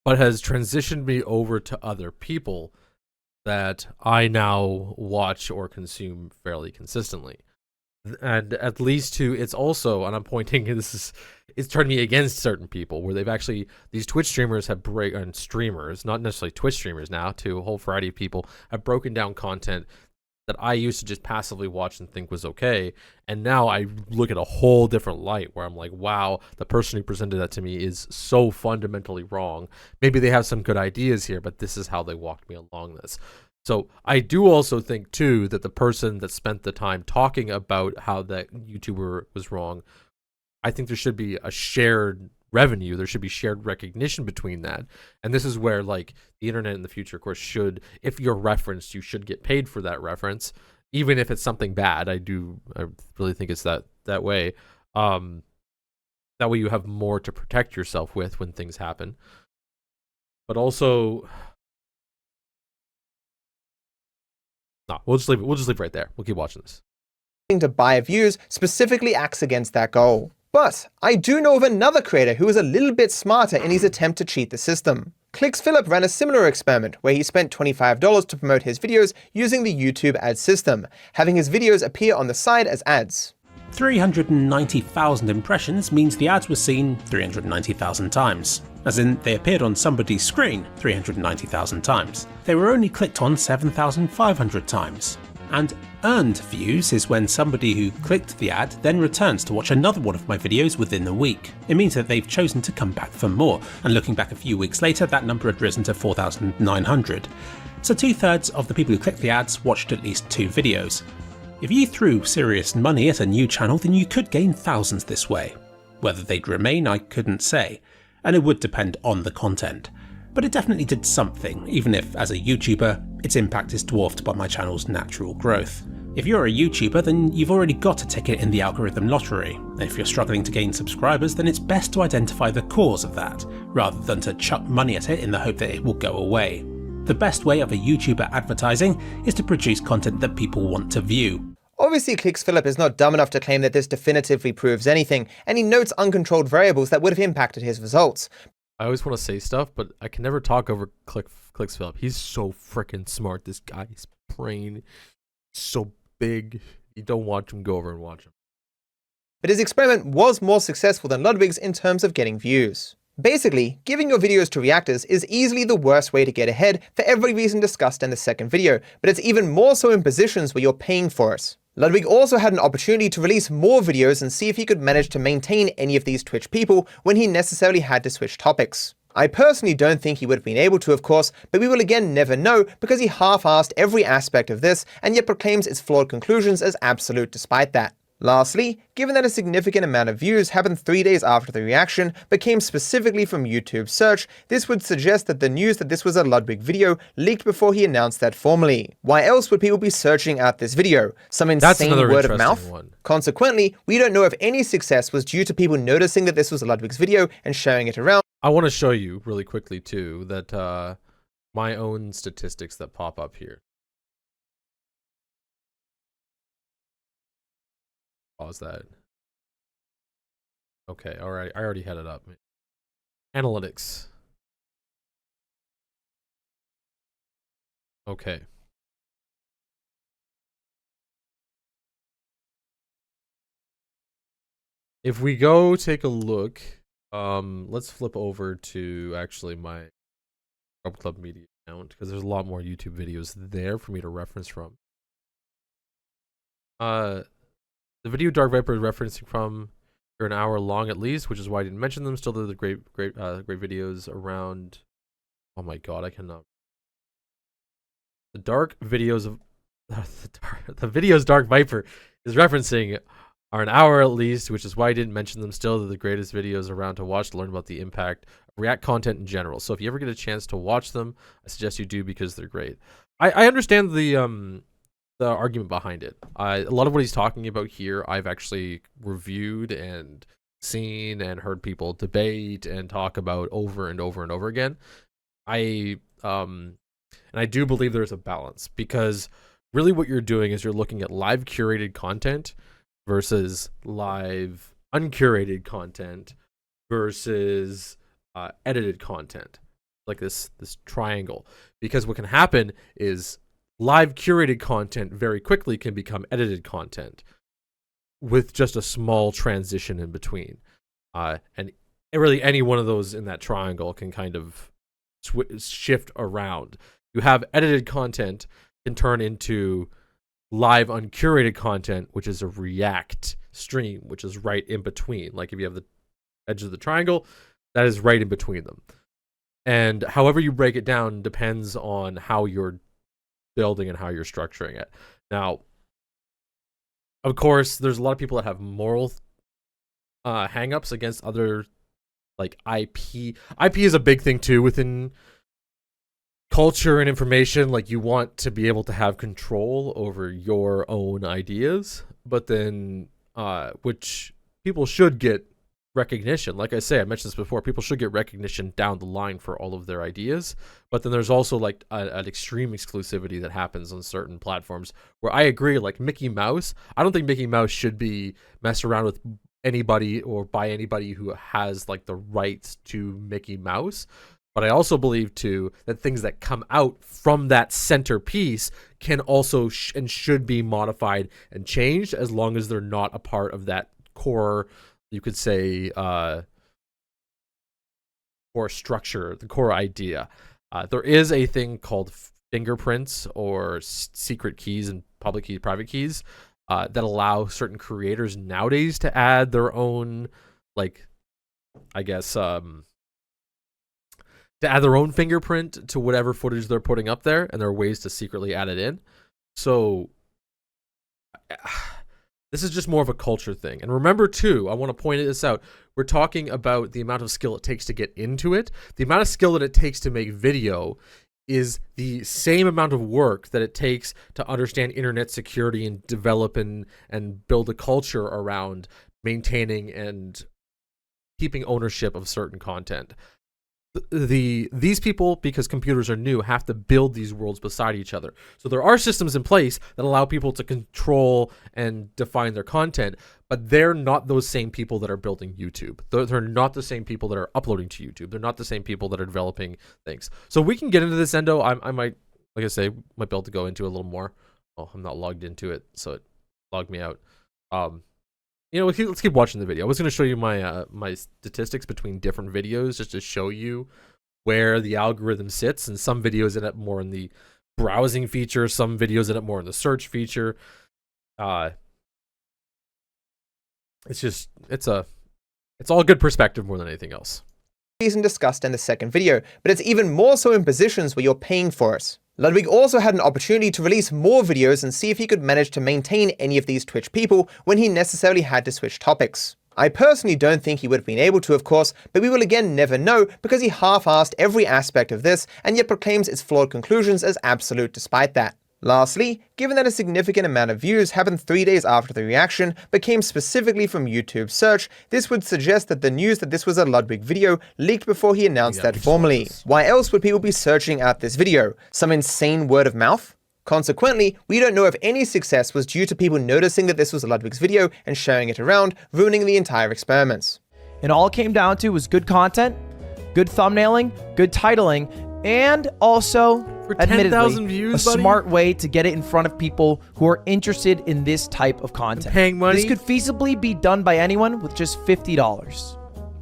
but has transitioned me over to other people that I now watch or consume fairly consistently. And at least it's also, and I'm pointing, it's turned me against certain people where they've actually, these Twitch streamers have and streamers, not necessarily Twitch streamers now, to a whole variety of people, have broken down content that I used to just passively watch and think was okay. And now I look at a whole different light where I'm like, wow, the person who presented that to me is so fundamentally wrong. Maybe they have some good ideas here, but this is how they walked me along this. So I do also think too that the person that spent the time talking about how that YouTuber was wrong, I think there should be a shared revenue. There should be shared recognition between that. And this is where, like, the internet in the future, of course, should, if you're referenced, you should get paid for that reference, even if it's something bad. I really think it's that way. That way you have more to protect yourself with when things happen. But also, no, we'll just leave it right there. We'll keep watching this. to buy views specifically acts against that goal. But I do know of another creator who was a little bit smarter in his attempt to cheat the system. Philip ran a similar experiment where he spent $25 to promote his videos using the YouTube ad system, having his videos appear on the side as ads. 390,000 impressions means the ads were seen 390,000 times. As in, they appeared on somebody's screen 390,000 times. They were only clicked on 7,500 times. And earned views is when somebody who clicked the ad then returns to watch another one of my videos within the week. It means that they've chosen to come back for more, and looking back a few weeks later, that number had risen to 4,900. So 2/3 of the people who clicked the ads watched at least 2 videos. If you threw serious money at a new channel, then you could gain thousands this way. Whether they'd remain, I couldn't say, and it would depend on the content. But it definitely did something, even if, as a YouTuber, its impact is dwarfed by my channel's natural growth. If you're a YouTuber, then you've already got a ticket in the algorithm lottery, and if you're struggling to gain subscribers, then it's best to identify the cause of that, rather than to chuck money at it in the hope that it will go away. The best way of a YouTuber advertising is to produce content that people want to view. Obviously, Philip is not dumb enough to claim that this definitively proves anything, and he notes uncontrolled variables that would have impacted his results. I always want to say stuff, but I can never talk over Philip. He's so freaking smart. This guy's brain so big. You don't watch him, go over and watch him. But his experiment was more successful than Ludwig's in terms of getting views. Basically, giving your videos to reactors is easily the worst way to get ahead for every reason discussed in the second video, but it's even more so in positions where you're paying for it. Ludwig also had an opportunity to release more videos and see if he could manage to maintain any of these Twitch people when he necessarily had to switch topics. I personally don't think he would have been able to, of course, but we will again never know because he half-assed every aspect of this and yet proclaims its flawed conclusions as absolute despite that. Lastly, given that a significant amount of views happened 3 days after the reaction but came specifically from YouTube search, this would suggest that the news that this was a Ludwig video leaked before he announced that formally. Why else would people be searching out this video? Some insane word of mouth? Consequently, we don't know if any success was due to people noticing that this was Ludwig's video and sharing it around. I want to show you really quickly too that my own statistics that pop up here. Pause that. Okay, all right. I already had it up. Analytics. Okay. If we go take a look, let's flip over to actually my Club Media account because there's a lot more YouTube videos there for me to reference from. The video Darkviper is referencing from are an hour long at least, which is why I didn't mention them. Still, they're the great videos around. Oh my god, I cannot. The dark videos of the videos Darkviper is referencing are an hour at least, which is why I didn't mention them. Still, they're the greatest videos around to watch to learn about the impact of React content in general. So if you ever get a chance to watch them, I suggest you do because they're great. I understand the argument behind it. A lot of what he's talking about here, I've actually reviewed and seen and heard people debate and talk about over and over and over again. And I do believe there's a balance, because really what you're doing is you're looking at live curated content versus live uncurated content versus edited content, like this triangle. Because what can happen is live curated content very quickly can become edited content with just a small transition in between, and really any one of those in that triangle can kind of shift around. You have edited content can turn into live uncurated content, which is a React stream, which is right in between. Like if you have the edge of the triangle, that is right in between them. And however you break it down depends on how you're building and how you're structuring it. Now, of course, there's a lot of people that have moral hang-ups against other, like IP. IP is a big thing too within culture and information. Like you want to be able to have control over your own ideas, but then which people should get recognition. Like I say, I mentioned this before, people should get recognition down the line for all of their ideas, but then there's also like an extreme exclusivity that happens on certain platforms where I agree, like Mickey Mouse, I don't think Mickey Mouse should be messed around with anybody or by anybody who has like the rights to Mickey Mouse. But I also believe too that things that come out from that centerpiece can also and should be modified and changed, as long as they're not a part of that core, you could say, core structure, the core idea. There is a thing called fingerprints or secret keys and public keys, private keys, that allow certain creators nowadays to add their own, like, I guess, to add their own fingerprint to whatever footage they're putting up there, and there are ways to secretly add it in. So this is just more of a culture thing. And remember too, I want to point this out, we're talking about the amount of skill it takes to get into it. The amount of skill that it takes to make video is the same amount of work that it takes to understand internet security and develop and build a culture around maintaining and keeping ownership of certain content. These people, because computers are new, have to build these worlds beside each other. So there are systems in place that allow people to control and define their content, but they're not those same people that are building YouTube. They're not the same people that are uploading to YouTube. They're not the same people that are developing things. So we can get into this, Endo. I might, like I say, might be able to go into a little more. Oh, I'm not logged into it, so it logged me out. You know, let's keep watching the video. I was going to show you my my statistics between different videos just to show you where the algorithm sits. And some videos end up more in the browsing feature, some videos end up more in the search feature. It's all good perspective more than anything else. And discussed in the second video, but it's even more so in positions where you're paying for it. Ludwig also had an opportunity to release more videos and see if he could manage to maintain any of these Twitch people when he necessarily had to switch topics. I personally don't think he would have been able to, of course, but we will again never know because he half-assed every aspect of this and yet proclaims its flawed conclusions as absolute despite that. Lastly, given that a significant amount of views happened 3 days after the reaction but came specifically from YouTube search, this would suggest that the news that this was a Ludwig video leaked before he announced that formally. Why else would people be searching out this video? Some insane word of mouth? Consequently, we don't know if any success was due to people noticing that this was Ludwig's video and sharing it around, ruining the entire experiments. And all it came down to was good content, good thumbnailing, good titling, and also, admittedly, views, a smart way to get it in front of people who are interested in this type of content. Paying money. This could feasibly be done by anyone with just $50.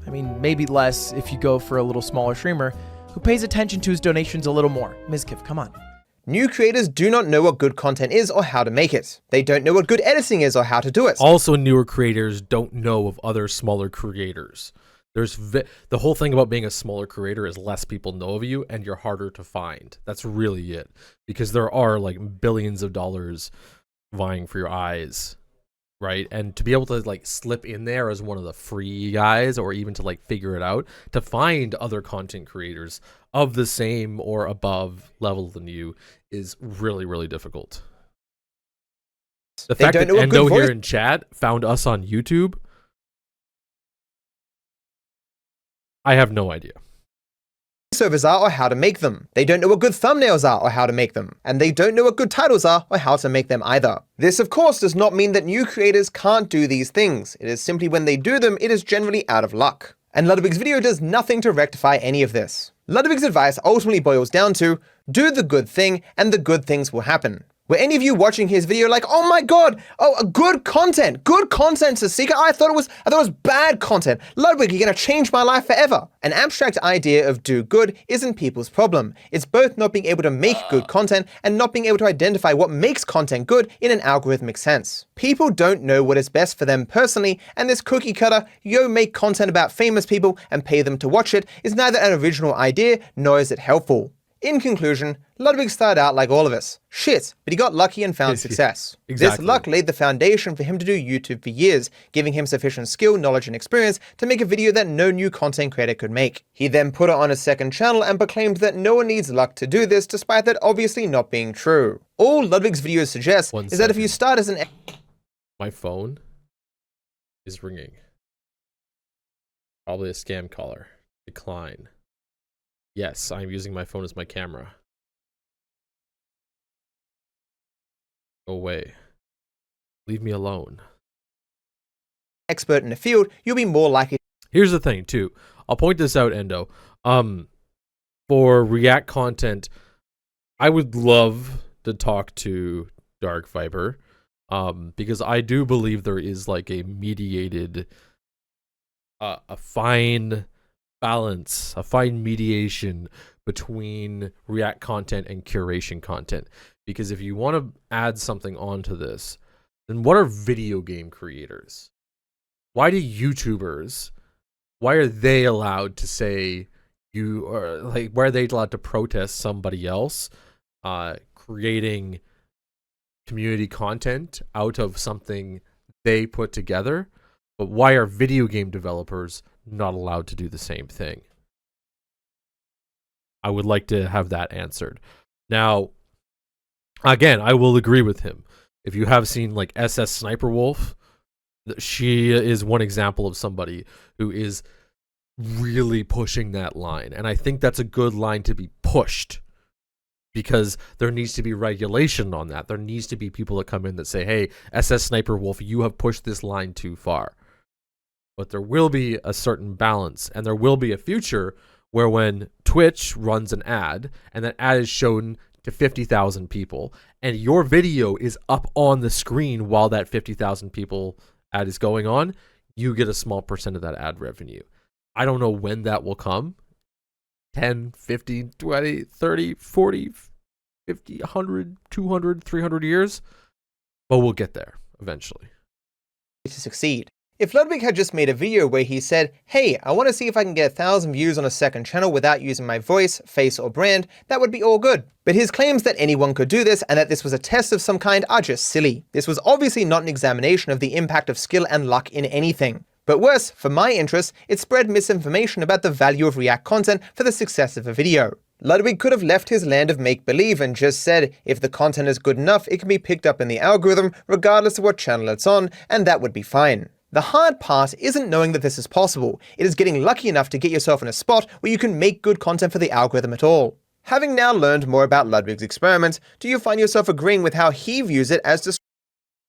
I mean, maybe less if you go for a little smaller streamer who pays attention to his donations a little more. Mizkiv, come on. New creators do not know what good content is or how to make it. They don't know what good editing is or how to do it. Also, newer creators don't know of other smaller creators. The whole thing about being a smaller creator is less people know of you and you're harder to find. That's really it. Because there are like billions of dollars vying for your eyes. right? And to be able to like slip in there as one of the free guys, or even to like figure it out, to find other content creators of the same or above level than you is really, really difficult. The fact that Endo here in chat found us on YouTube, I have no idea. Voiceovers are or how to make them. They don't know what good thumbnails are or how to make them. And they don't know what good titles are or how to make them either. This, of course, does not mean that new creators can't do these things. It is simply when they do them, it is generally out of luck. And Ludwig's video does nothing to rectify any of this. Ludwig's advice ultimately boils down to, do the good thing and the good things will happen. Were any of you watching his video like, oh my god, good content's a secret? I thought it was bad content. Ludwig, you're gonna change my life forever. An abstract idea of do good isn't people's problem. It's both not being able to make good content and not being able to identify what makes content good in an algorithmic sense. People don't know what is best for them personally, and this cookie cutter, make content about famous people and pay them to watch it, is neither an original idea nor is it helpful. In conclusion, Ludwig started out like all of us. Shit, but he got lucky and found success. Exactly. This luck laid the foundation for him to do YouTube for years, giving him sufficient skill, knowledge, and experience to make a video that no new content creator could make. He then put it on a second channel and proclaimed that no one needs luck to do this, despite that obviously not being true. All Ludwig's videos suggest is that if you start as an... My phone is ringing. Probably a scam caller. Decline. Yes, I'm using my phone as my camera. Go away. Leave me alone. Expert in the field, you'll be more likely. Here's the thing, too. I'll point this out, Endo. For React content, I would love to talk to Darkviper, because I do believe there is like a mediated, a fine balance, a fine mediation between React content and curation content. Because if you want to add something onto this, then what are video game creators? Why do YouTubers, why are they allowed to say why are they allowed to protest somebody else creating community content out of something they put together? But why are video game developers not allowed to do the same thing? I would like to have that answered. Now, again, I will agree with him. If you have seen like SS Sniper Wolf, she is one example of somebody who is really pushing that line. And I think that's a good line to be pushed, because there needs to be regulation on that. There needs to be people that come in that say, hey, SS Sniper Wolf, you have pushed this line too far. But there will be a certain balance, and there will be a future where when Twitch runs an ad, and that ad is shown to 50,000 people, and your video is up on the screen while that 50,000 people ad is going on, you get a small percent of that ad revenue. I don't know when that will come. 10, 15, 20, 30, 40, 50, 100, 200, 300 years. But we'll get there eventually. To succeed. If Ludwig had just made a video where he said, hey, I want to see if I can get 1,000 views on a second channel without using my voice, face, or brand, that would be all good. But his claims that anyone could do this and that this was a test of some kind are just silly. This was obviously not an examination of the impact of skill and luck in anything. But worse, for my interest, it spread misinformation about the value of React content for the success of a video. Ludwig could have left his land of make-believe and just said, if the content is good enough, it can be picked up in the algorithm regardless of what channel it's on, and that would be fine. The hard part isn't knowing that this is possible, it is getting lucky enough to get yourself in a spot where you can make good content for the algorithm at all. Having now learned more about Ludwig's experiment, do you find yourself agreeing with how he views it as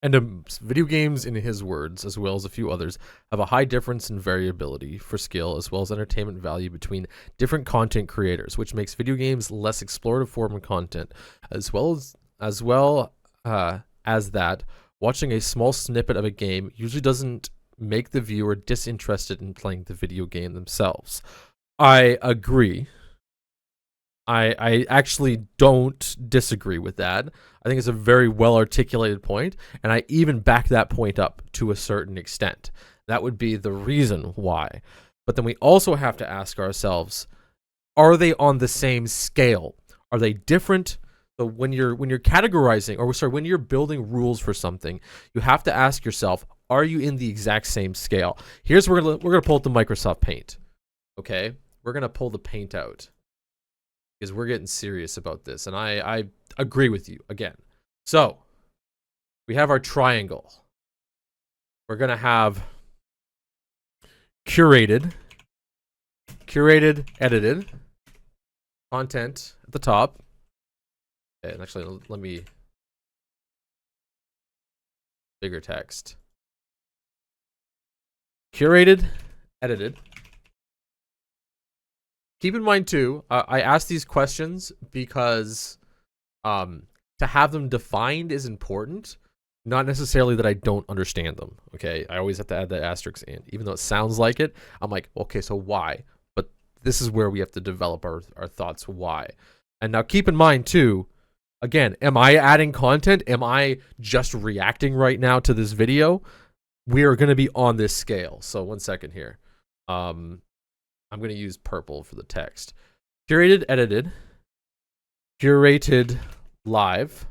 And video games, in his words, as well as a few others, have a high difference in variability for skill as well as entertainment value between different content creators, which makes video games less explorative form of content, as well as that watching a small snippet of a game usually doesn't make the viewer disinterested in playing the video game themselves. I agree. I actually don't disagree with that. I think it's a very well articulated point, and I even back that point up to a certain extent. That would be the reason why. But then we also have to ask ourselves, are they on the same scale? Are they different? So when you're categorizing, or sorry, when you're building rules for something, you have to ask yourself, are you in the exact same scale? Here's where we're gonna pull up the Microsoft Paint. Okay, we're gonna pull the paint out because we're getting serious about this, and I agree with you again. So we have our triangle. We're gonna have curated, edited, content at the top. Okay, and actually, let me bigger text. Curated, edited. Keep in mind too, I asked these questions because to have them defined is important, not necessarily that I don't understand them. Okay, I always have to add that asterisk in, even though it sounds like it. I'm like, okay, so why? But this is where we have to develop our thoughts why. And now keep in mind too, again, am I adding content? Am I just reacting right now to this video? We are going to be on this scale. So 1 second here. I'm going to use purple for the text. Curated, edited. Curated, live.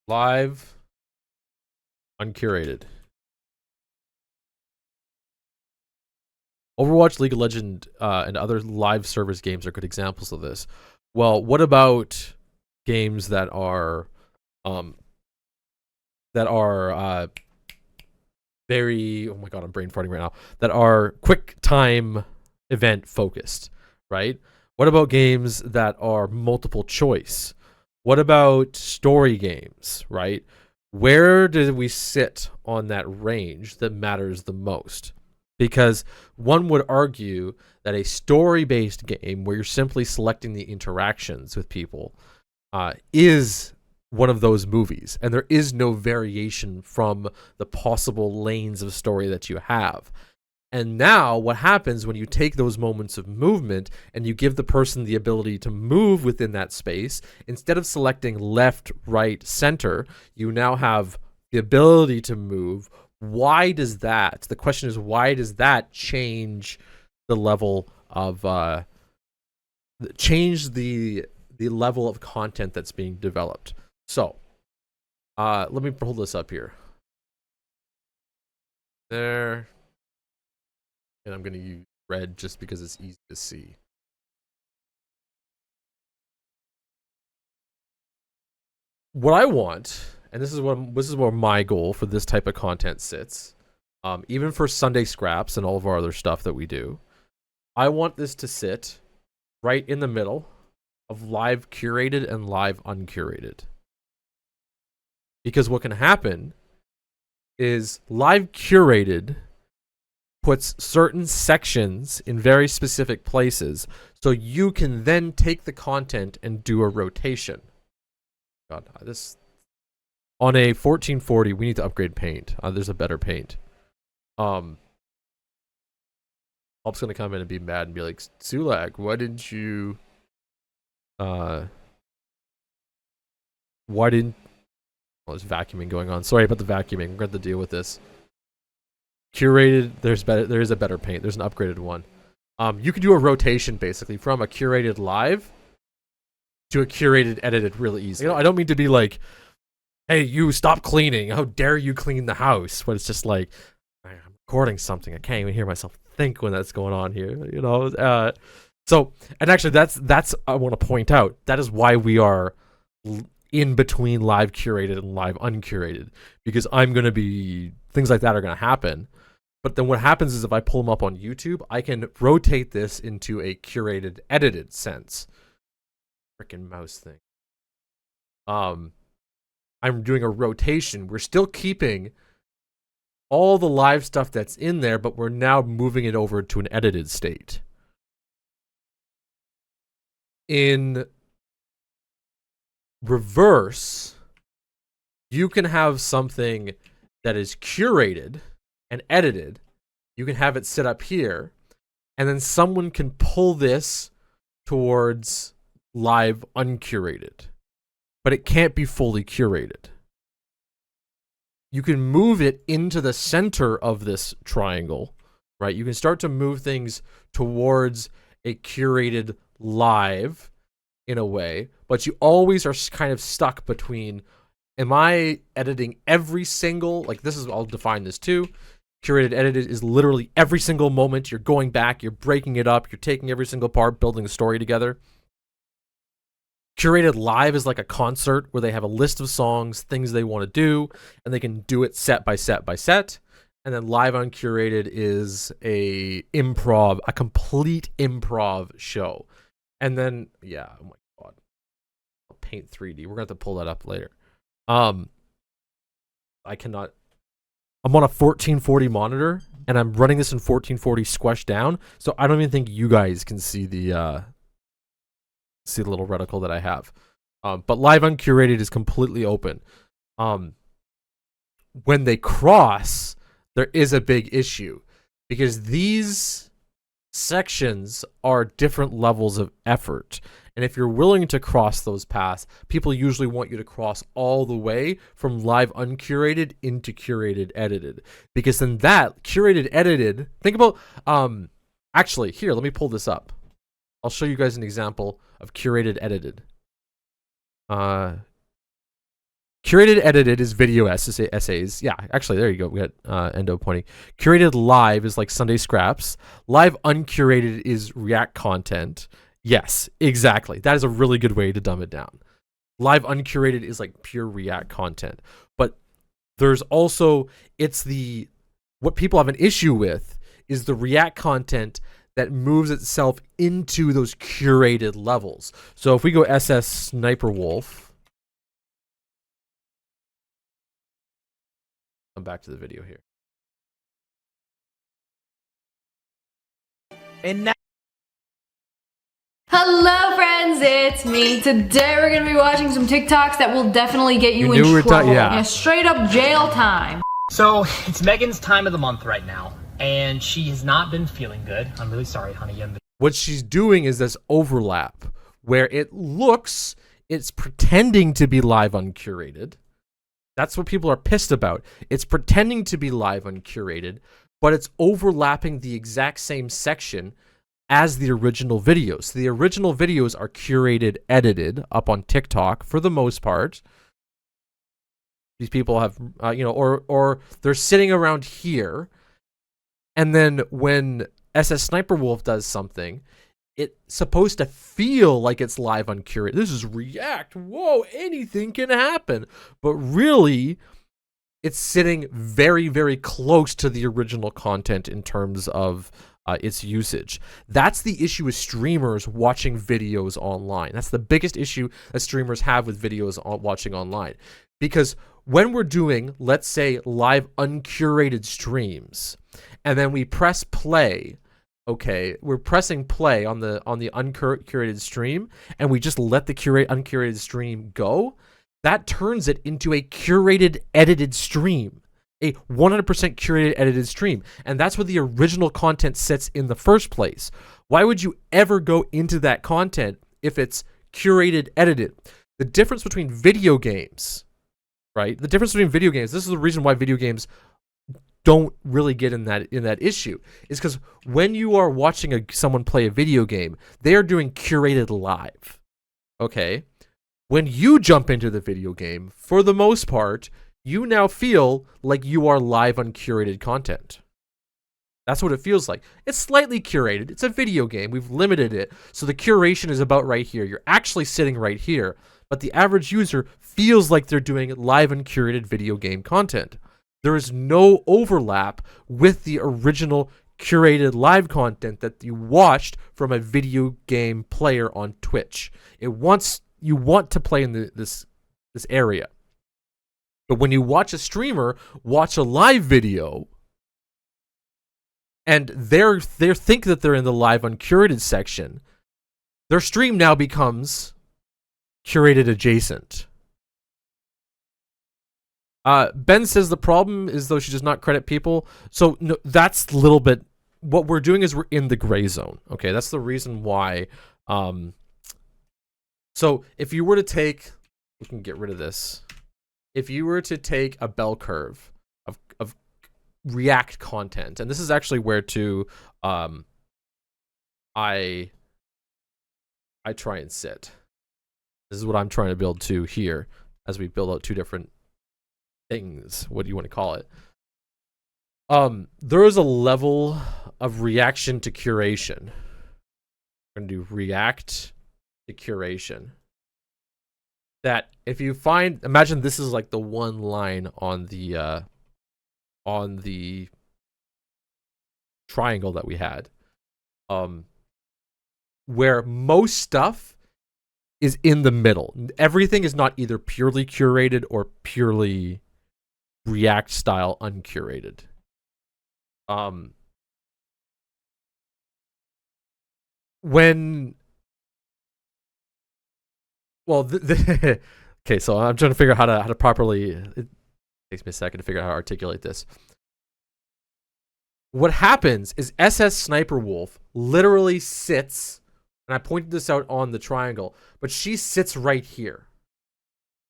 Live, uncurated. Overwatch, League of Legends, and other live service games are good examples of this. Well, what about games that are very, oh my god, I'm brain farting right now, that are quick time event focused, right? What about games that are multiple choice? What about story games, right? Where do we sit on that range that matters the most? Because one would argue that a story-based game where you're simply selecting the interactions with people is one of those movies, and there is no variation from the possible lanes of story that you have. And now what happens when you take those moments of movement and you give the person the ability to move within that space, instead of selecting left, right, center, you now have the ability to move. Why does that? The question is, why does that change the level of the level of content that's being developed? So let me pull this up here. There. And I'm going to use red just because it's easy to see. What I want, and this is where my goal for this type of content sits, even for Sunday Scraps and all of our other stuff that we do, I want this to sit right in the middle of live curated and live uncurated. Because what can happen is live curated puts certain sections in very specific places, so you can then take the content and do a rotation. God, this on a 1440, we need to upgrade paint. There's a better paint. I'm just gonna come in and be mad and be like, Sulack, why didn't you? Why didn't? Well, there's vacuuming going on. Sorry about the vacuuming. We're going to deal with this. Curated, there is a better paint. There's an upgraded one. You can do a rotation basically from a curated live to a curated edited really easy. You know, I don't mean to be like, hey, you stop cleaning. How dare you clean the house? But it's just like, I'm recording something. I can't even hear myself think when that's going on here. You know, so, and actually that's I want to point out, that is why we are in between live curated and live uncurated, because I'm going to be, things like that are going to happen. But then what happens is if I pull them up on YouTube, I can rotate this into a curated, edited sense. Freaking mouse thing. I'm doing a rotation. We're still keeping all the live stuff that's in there, but we're now moving it over to an edited state. In reverse, you can have something that is curated and edited. You can have it sit up here, and then someone can pull this towards live uncurated, but it can't be fully curated. You can move it into the center of this triangle right? You can start to move things towards a curated live in a way, but you always are kind of stuck between, am I editing every single, like this is, I'll define this too. Curated edited is literally every single moment. You're going back, you're breaking it up, you're taking every single part, building a story together. Curated live is like a concert where they have a list of songs, things they want to do, and they can do it set by set by set. And then live uncurated is a complete improv show. And then, yeah, oh my God. I'll paint 3D. We're going to have to pull that up later. I cannot. I'm on a 1440 monitor, and I'm running this in 1440 squashed down, so I don't even think you guys can see the little reticle that I have. But live uncurated is completely open. When they cross, there is a big issue because these sections are different levels of effort. And if you're willing to cross those paths, people usually want you to cross all the way from live uncurated into curated edited. Because then that curated edited, think about, actually, here, let me pull this up. I'll show you guys an example of curated edited. Curated edited is video essays. Yeah, actually, there you go. We got Endo pointing. Curated live is like Sunday Scraps. Live uncurated is React content. Yes, exactly. That is a really good way to dumb it down. Live uncurated is like pure React content. But there's also, what people have an issue with is the React content that moves itself into those curated levels. So if we go SS Sniper Wolf, come back to the video here. And now, hello friends, it's me. Today we're gonna be watching some TikToks that will definitely get you in knew we were trouble. yeah. Straight up jail time. So it's Megan's time of the month right now, and she has not been feeling good. I'm really sorry, honey. What she's doing is this overlap where it's pretending to be live uncurated. That's what people are pissed about. It's pretending to be live uncurated, but it's overlapping the exact same section as the original videos. The original videos are curated, edited up on TikTok for the most part. These people have, or they're sitting around here, and then when SS Sniper Wolf does something, it's supposed to feel like it's live uncurated. This is React. Whoa, anything can happen. But really, it's sitting very, very close to the original content in terms of its usage. That's the issue with streamers watching videos online. That's the biggest issue that streamers have with videos watching online. Because when we're doing, let's say, live uncurated streams, and then we press play, okay, we're pressing play on the uncurated stream, and we just let the uncurated stream go, that turns it into a curated edited stream, a 100% curated edited stream. And that's where the original content sits in the first place. Why would you ever go into that content if it's curated edited? The difference between video games, right? The difference between video games, this is the reason why video games don't really get in that issue, is because when you are watching someone play a video game, they are doing curated live. Okay? When you jump into the video game, for the most part, you now feel like you are live uncurated content. That's what it feels like. It's slightly curated. It's a video game. We've limited it. So the curation is about right here. You're actually sitting right here. But the average user feels like they're doing live uncurated video game content. There is no overlap with the original curated live content that you watched from a video game player on Twitch. You want to play in this area. But when you watch a streamer watch a live video, and they think that they're in the live uncurated section, their stream now becomes curated adjacent. Ben says the problem is, though, she does not credit people. So no, that's a little bit, what we're doing is we're in the gray zone. Okay, that's the reason why. So if you were to take, we can get rid of this. If you were to take a bell curve of React content, and this is actually where to I try and sit. This is what I'm trying to build to here as we build out two different things. What do you want to call it? There is a level of reaction to curation. We're going to do react to curation. That if you find, imagine this is like the one line on the triangle that we had, where most stuff is in the middle. Everything is not either purely curated or purely React style uncurated. Okay, so I'm trying to figure out how to properly. It takes me a second to figure out how to articulate this. What happens is SS Sniper Wolf literally sits, and I pointed this out on the triangle, but she sits right here,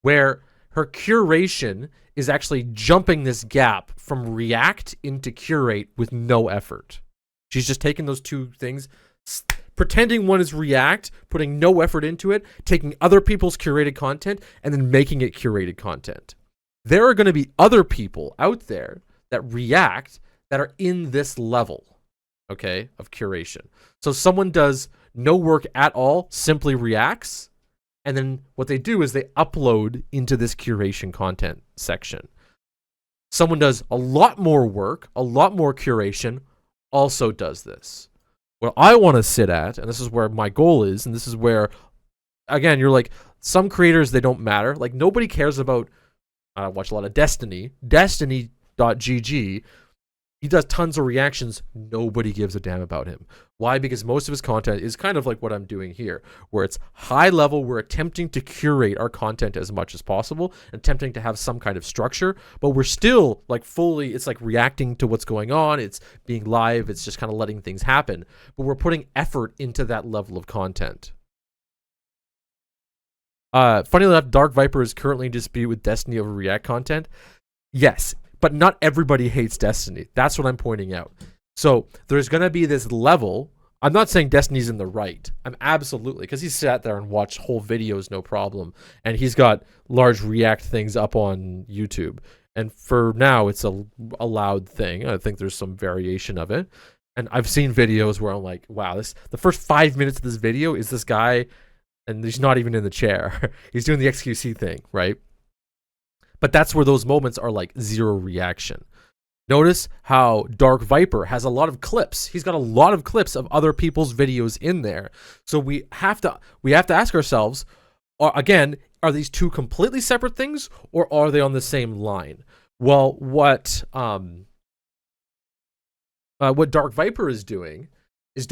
where her curation is actually jumping this gap from React into Curate with no effort. She's just taking those two things, pretending one is React, putting no effort into it, taking other people's curated content, and then making it curated content. There are going to be other people out there that React that are in this level, okay, of curation. So someone does no work at all, simply reacts, and then what they do is they upload into this curation content section. Someone does a lot more work, a lot more curation, also does this. What I want to sit at, and this is where my goal is, and this is where, again, you're like, some creators, they don't matter. Like, nobody cares about, I watch a lot of Destiny, Destiny.gg, he does tons of reactions. Nobody gives a damn about him. Why? Because most of his content is kind of like what I'm doing here, where it's high level. We're attempting to curate our content as much as possible, attempting to have some kind of structure, but we're still like fully, it's like reacting to what's going on. It's being live. It's just kind of letting things happen, but we're putting effort into that level of content. Funny enough, Darkviper is currently in dispute with Destiny over React content. Yes. But not everybody hates Destiny. That's what I'm pointing out. So there's going to be this level. I'm not saying Destiny's in the right. I'm absolutely, because he sat there and watched whole videos, no problem. And he's got large React things up on YouTube. And for now, it's a allowed thing. I think there's some variation of it. And I've seen videos where I'm like, wow, the first 5 minutes of this video is this guy, and he's not even in the chair. He's doing the XQC thing, right? But that's where those moments are like zero reaction. Notice how Darkviper has a lot of clips. He's got a lot of clips of other people's videos in there. So we have to ask ourselves, again, are these two completely separate things, or are they on the same line? Well, what Darkviper is doing is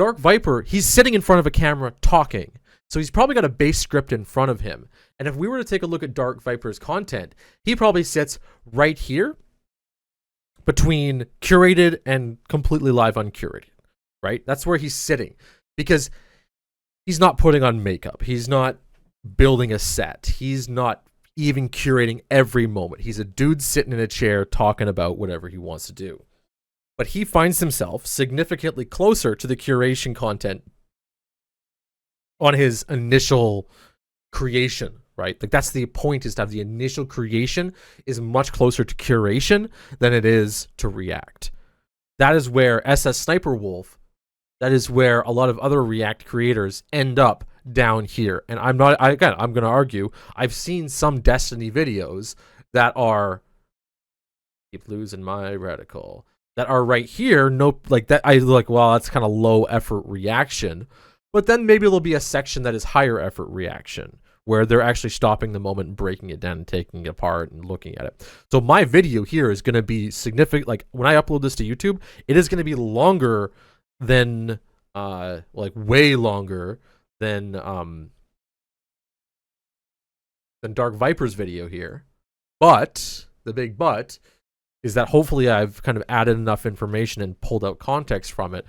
he's sitting in front of a camera talking. So he's probably got a base script in front of him. And if we were to take a look at Darkviper's content, he probably sits right here between curated and completely live uncurated, right? That's where he's sitting, because he's not putting on makeup. He's not building a set. He's not even curating every moment. He's a dude sitting in a chair talking about whatever he wants to do. But he finds himself significantly closer to the curation content on his initial creation, right? Like, that's the point, is to have the initial creation is much closer to curation than it is to React. That is where SS Sniper Wolf, that is where a lot of other React creators end up down here. And I'm going to argue, I've seen some Destiny videos that are, keep losing my reticle, that are right here. Nope, like that. I like, well, that's kind of low effort reaction. But then maybe there'll be a section that is higher effort reaction, where they're actually stopping the moment and breaking it down and taking it apart and looking at it. So my video here is going to be significant. Like, when I upload this to YouTube, it is going to be longer than, like way longer than Darkviper's video here. But the big but is that hopefully I've kind of added enough information and pulled out context from it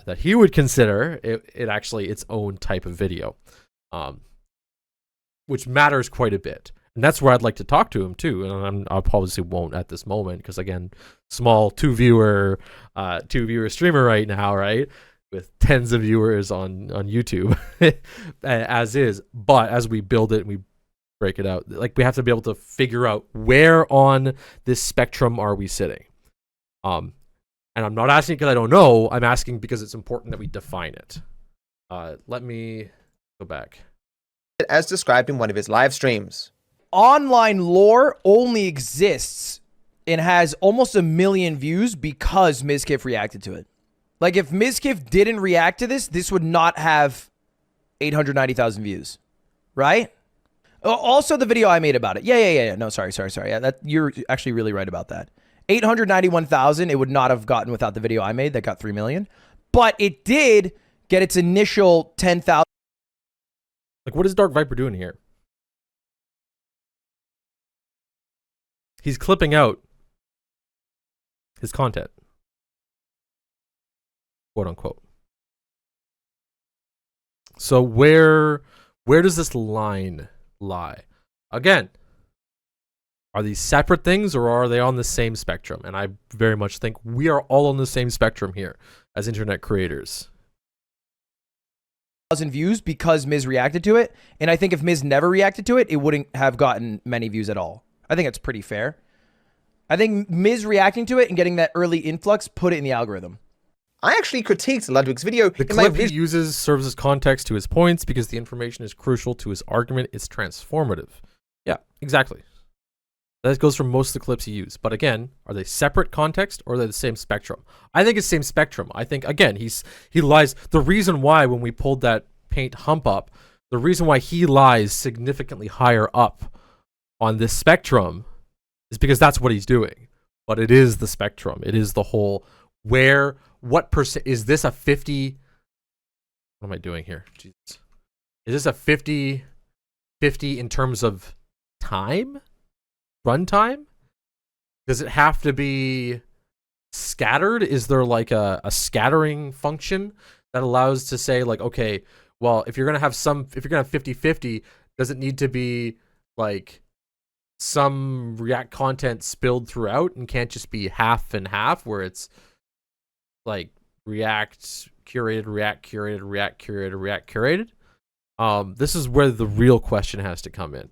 that he would consider it actually its own type of video, which matters quite a bit. And that's where I'd like to talk to him too. And I obviously won't at this moment because, again, small two viewer streamer right now, right? With tens of viewers on YouTube as is. But as we build it and we break it out, like, we have to be able to figure out where on this spectrum are we sitting. And I'm not asking because I don't know. I'm asking because it's important that we define it. Let me go back. As described in one of his live streams. Online lore only exists and has almost 1 million views because Mizkif reacted to it. Like, if Mizkif didn't react to this, this would not have 890,000 views, right? Also, the video I made about it. Yeah. No, sorry. Yeah, you're actually really right about that. 891,000, it would not have gotten without the video I made that got 3 million. But it did get its initial 10,000. Like, what is Darkviper doing here? He's clipping out his content, quote unquote. So where does this line lie? Again, are these separate things or are they on the same spectrum? And I very much think we are all on the same spectrum here as internet creators. Views because Miz reacted to it, and I think if Miz never reacted to it, it wouldn't have gotten many views at all. I think it's pretty fair. I think Miz reacting to it and getting that early influx put it in the algorithm. I actually critiqued Ludwig's video. The clip he uses serves as context to his points because the information is crucial to his argument. It's transformative. Yeah, exactly. That goes for most of the clips he used. But again, are they separate context or are they the same spectrum? I think it's same spectrum. I think, again, he lies. The reason why when we pulled that paint hump up, the reason why he lies significantly higher up on this spectrum is because that's what he's doing. But it is the spectrum. It is the whole what percent, is this a 50? What am I doing here? Jesus. Is this a 50 in terms of time? Runtime? Does it have to be scattered? Is there like a scattering function that allows to say, like, okay, well, if you're gonna have 50-50, does it need to be like some React content spilled throughout and can't just be half and half where it's like React curated, React curated, React curated, React curated? This is where the real question has to come in.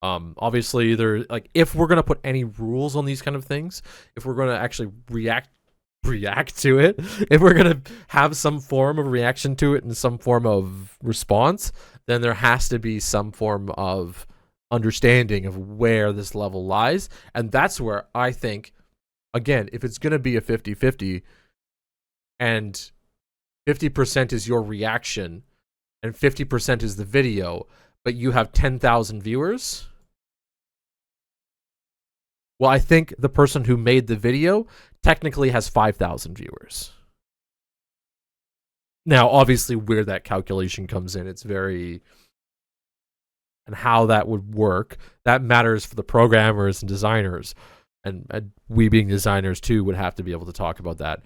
Obviously, like, if we're gonna put any rules on these kind of things, if we're gonna actually react to it, if we're gonna have some form of reaction to it and some form of response, then there has to be some form of understanding of where this level lies. And that's where I think, again, if it's gonna be a 50-50 and 50% is your reaction and 50% is the video, but you have 10,000 viewers, well, I think the person who made the video technically has 5,000 viewers. Now, obviously, where that calculation comes in, it's very... and how that would work, that matters for the programmers and designers. And we being designers, too, would have to be able to talk about that.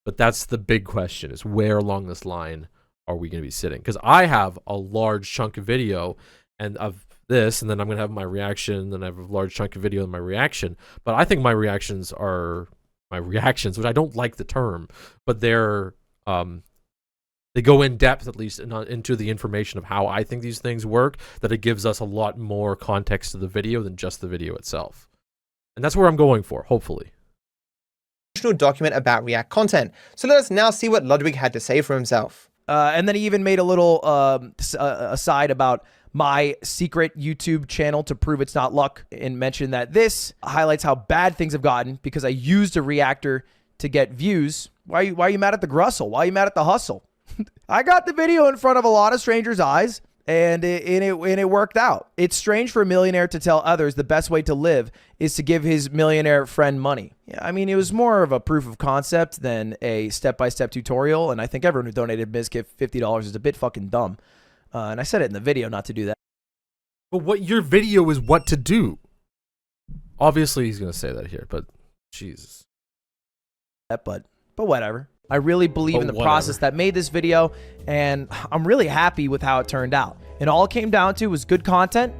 But that's the big question, is where along this line are we going to be sitting? Because I have a large chunk of video and of this, and then I'm going to have my reaction, then I have a large chunk of video and my reaction. But I think my reactions are my reactions, which I don't like the term, but they're they go in depth, at least into the information of how I think these things work, that it gives us a lot more context to the video than just the video itself. And that's where I'm going for, hopefully. Document about React content. So let us now see what Ludwig had to say for himself. And then he even made a little aside about my secret YouTube channel to prove it's not luck, and mentioned that this highlights how bad things have gotten because I used a reactor to get views. Why are you mad at the grussel? Why are you mad at the hustle? I got the video in front of a lot of strangers' eyes, and it worked out. It's strange for a millionaire to tell others the best way to live is to give his millionaire friend money. Yeah, I mean, it was more of a proof of concept than a step-by-step tutorial, and I think everyone who donated Mizkif $50 is a bit fucking dumb. And I said it in the video not to do that. But what your video is what to do. Obviously, he's going to say that here, but Jesus. But whatever. I really believe in the process that made this video, and I'm really happy with how it turned out. And all it came down to was good content,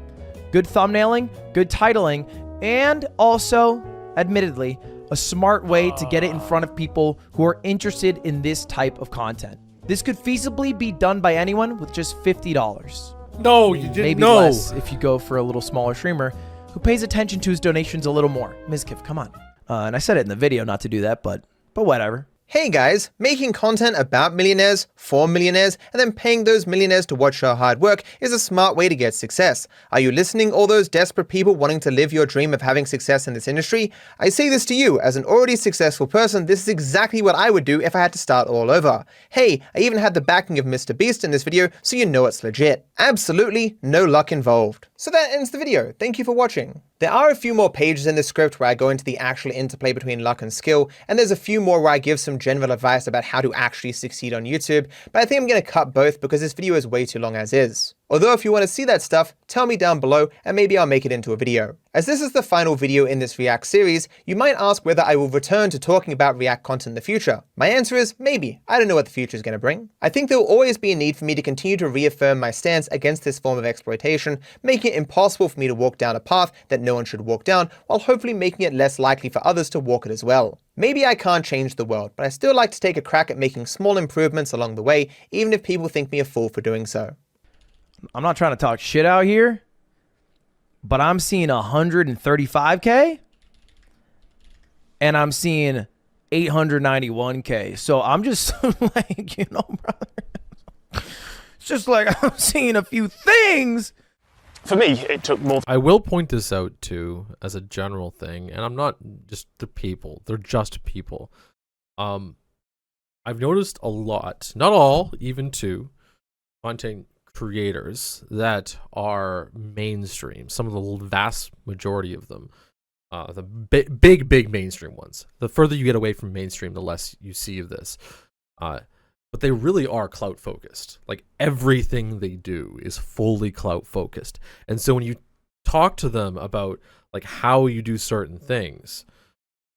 good thumbnailing, good titling, and also, admittedly, a smart way to get it in front of people who are interested in this type of content. This could feasibly be done by anyone with just $50. No, you didn't. Maybe No. less if you go for a little smaller streamer who pays attention to his donations a little more. Mizkif, come on. And I said it in the video not to do that, but whatever. Hey guys, making content about millionaires, for millionaires, and then paying those millionaires to watch your hard work is a smart way to get success. Are you listening, all those desperate people wanting to live your dream of having success in this industry? I say this to you, as an already successful person, this is exactly what I would do if I had to start all over. Hey, I even had the backing of Mr. Beast in this video, so you know it's legit. Absolutely no luck involved. So that ends the video. Thank you for watching. There are a few more pages in the script where I go into the actual interplay between luck and skill, and there's a few more where I give some general advice about how to actually succeed on YouTube, but I think I'm going to cut both because this video is way too long as is. Although if you want to see that stuff, tell me down below and maybe I'll make it into a video. As this is the final video in this React series, you might ask whether I will return to talking about React content in the future. My answer is maybe. I don't know what the future is going to bring. I think there will always be a need for me to continue to reaffirm my stance against this form of exploitation, making it impossible for me to walk down a path that no one should walk down, while hopefully making it less likely for others to walk it as well. Maybe I can't change the world, but I still like to take a crack at making small improvements along the way, even if people think me a fool for doing so. I'm not trying to talk shit out here, but I'm seeing 135K and I'm seeing 891K. So I'm just like, you know, brother, it's just like I'm seeing a few things. For me, it took more. I will point this out too as a general thing, and I'm not just the people, they're just people. I've noticed a lot, not all, even two, content creators that are mainstream, some of the vast majority of them, the big mainstream ones. The further you get away from mainstream, the less you see of this. But they really are clout focused. Like everything they do is fully clout focused. And so when you talk to them about like how you do certain things,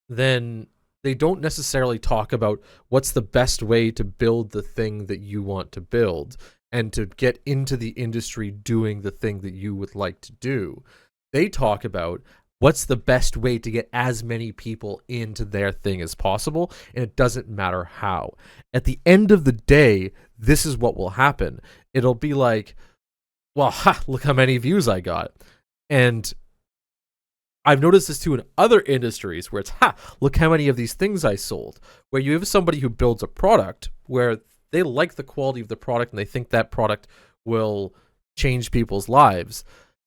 then they don't necessarily talk about what's the best way to build the thing that you want to build and to get into the industry doing the thing that you would like to do. They talk about what's the best way to get as many people into their thing as possible, and it doesn't matter how. At the end of the day, this is what will happen. It'll be like, well, look how many views I got. And I've noticed this too in other industries where it's, look how many of these things I sold. Where you have somebody who builds a product where they like the quality of the product and they think that product will change people's lives.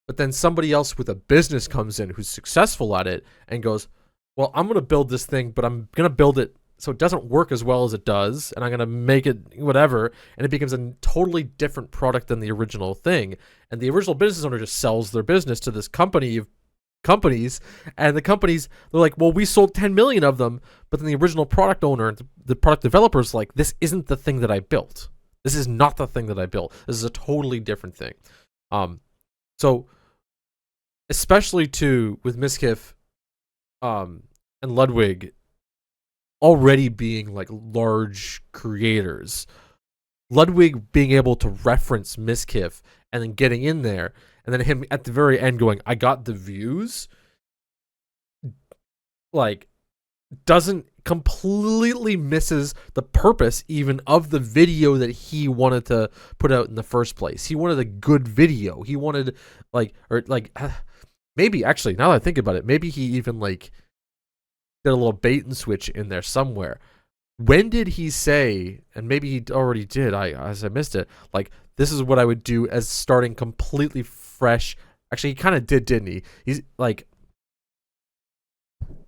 But then somebody else with a business comes in who's successful at it and goes, well, I'm going to build this thing, but I'm going to build it so it doesn't work as well as it does, and I'm going to make it whatever, and it becomes a totally different product than the original thing. And the original business owner just sells their business to this company of companies, and the companies, they're like, well, we sold 10 million of them, but then the original product owner, the product developer's like, this isn't the thing that I built. This is not the thing that I built. This is a totally different thing. So especially too with Mizkif and Ludwig already being like large creators, Ludwig being able to reference Mizkif and then getting in there, and then him at the very end going, I got the views, like, doesn't completely misses the purpose even of the video that he wanted to put out in the first place. He wanted a good video. He wanted maybe actually, now that I think about it, maybe he even like did a little bait and switch in there somewhere. When did he say, and maybe he already did, I missed it, like, this is what I would do as starting completely fresh. Actually, he kind of did, didn't he? He's like,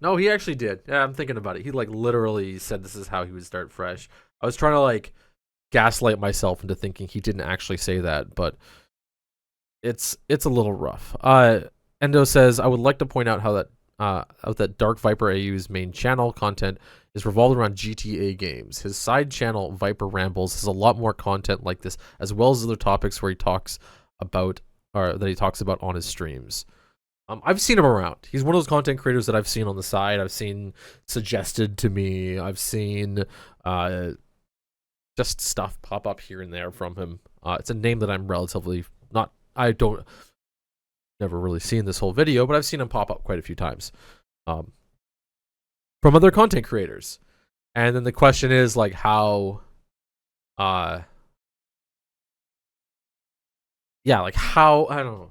no, he actually did. Yeah, I'm thinking about it. He like literally said this is how he would start fresh. I was trying to like gaslight myself into thinking he didn't actually say that, but it's a little rough. Endo says, I would like to point out how that Darkviper AU's main channel content is revolved around GTA games. His side channel, Viper Rambles, has a lot more content like this, as well as other topics where he talks about, or that he talks about on his streams. I've seen him around. He's one of those content creators that I've seen on the side. I've seen suggested to me. I've seen just stuff pop up here and there from him. It's a name that I'm relatively not. never really seen this whole video, but I've seen him pop up quite a few times from other content creators. And then the question is like how like how, I don't know.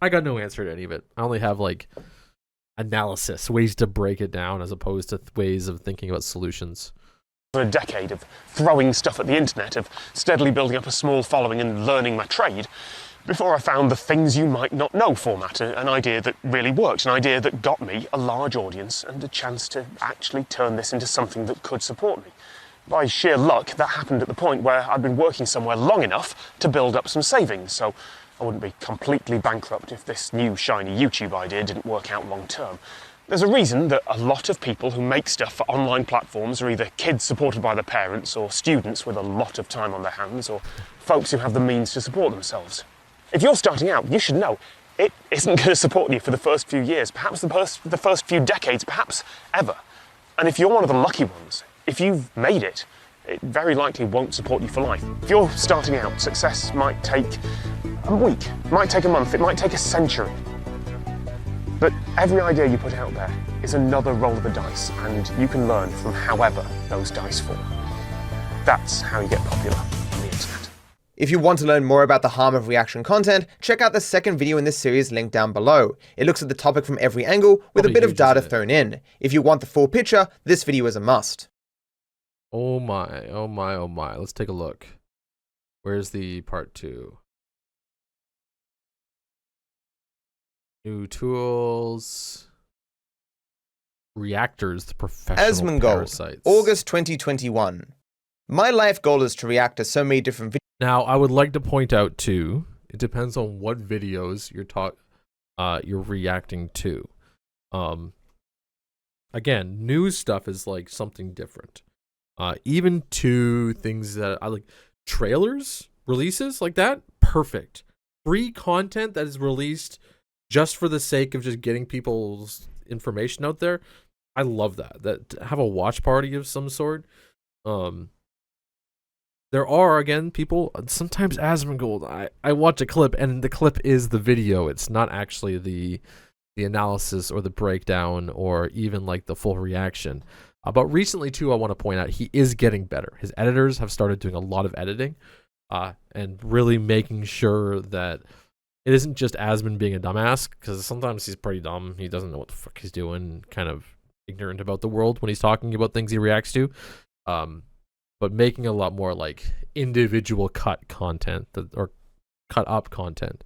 I got no answer to any of it. I only have like analysis, ways to break it down as opposed to ways of thinking about solutions. For a decade of throwing stuff at the internet, of steadily building up a small following and learning my trade, before I found the things you might not know format, an idea that really worked, an idea that got me a large audience and a chance to actually turn this into something that could support me. By sheer luck, that happened at the point where I'd been working somewhere long enough to build up some savings, so I wouldn't be completely bankrupt if this new shiny YouTube idea didn't work out long term. There's a reason that a lot of people who make stuff for online platforms are either kids supported by their parents or students with a lot of time on their hands or folks who have the means to support themselves. If you're starting out, you should know it isn't going to support you for the first few years, perhaps the first few decades, perhaps ever. And if you're one of the lucky ones, if you've made it, it very likely won't support you for life. If you're starting out, success might take a week, it might take a month, it might take a century. But every idea you put out there is another roll of the dice, and you can learn from however those dice fall. That's how you get popular on the internet. If you want to learn more about the harm of reaction content, check out the second video in this series linked down below. It looks at the topic from every angle with a bit of data thrown in. If you want the full picture, this video is a must. Oh my, oh my, oh my. Let's take a look. Where's the part 2? New tools. Reactors, the professional parasites. August 2021. My life goal is to react to so many different videos. Now, I would like to point out too, it depends on what videos you're reacting to. Again, news stuff is like something different. Even to things that I like, trailers, releases like that, perfect. Free content that is released just for the sake of just getting people's information out there. I love that. That have a watch party of some sort. There are, again, people, sometimes Asmongold, I watch a clip and the clip is the video. It's not actually the analysis or the breakdown or even like the full reaction. But recently too, I want to point out he is getting better. His editors have started doing a lot of editing and really making sure that it isn't just Asmon being a dumbass, because sometimes he's pretty dumb. He doesn't know what the fuck he's doing, kind of ignorant about the world when he's talking about things he reacts to. But making a lot more like individual cut content or cut up content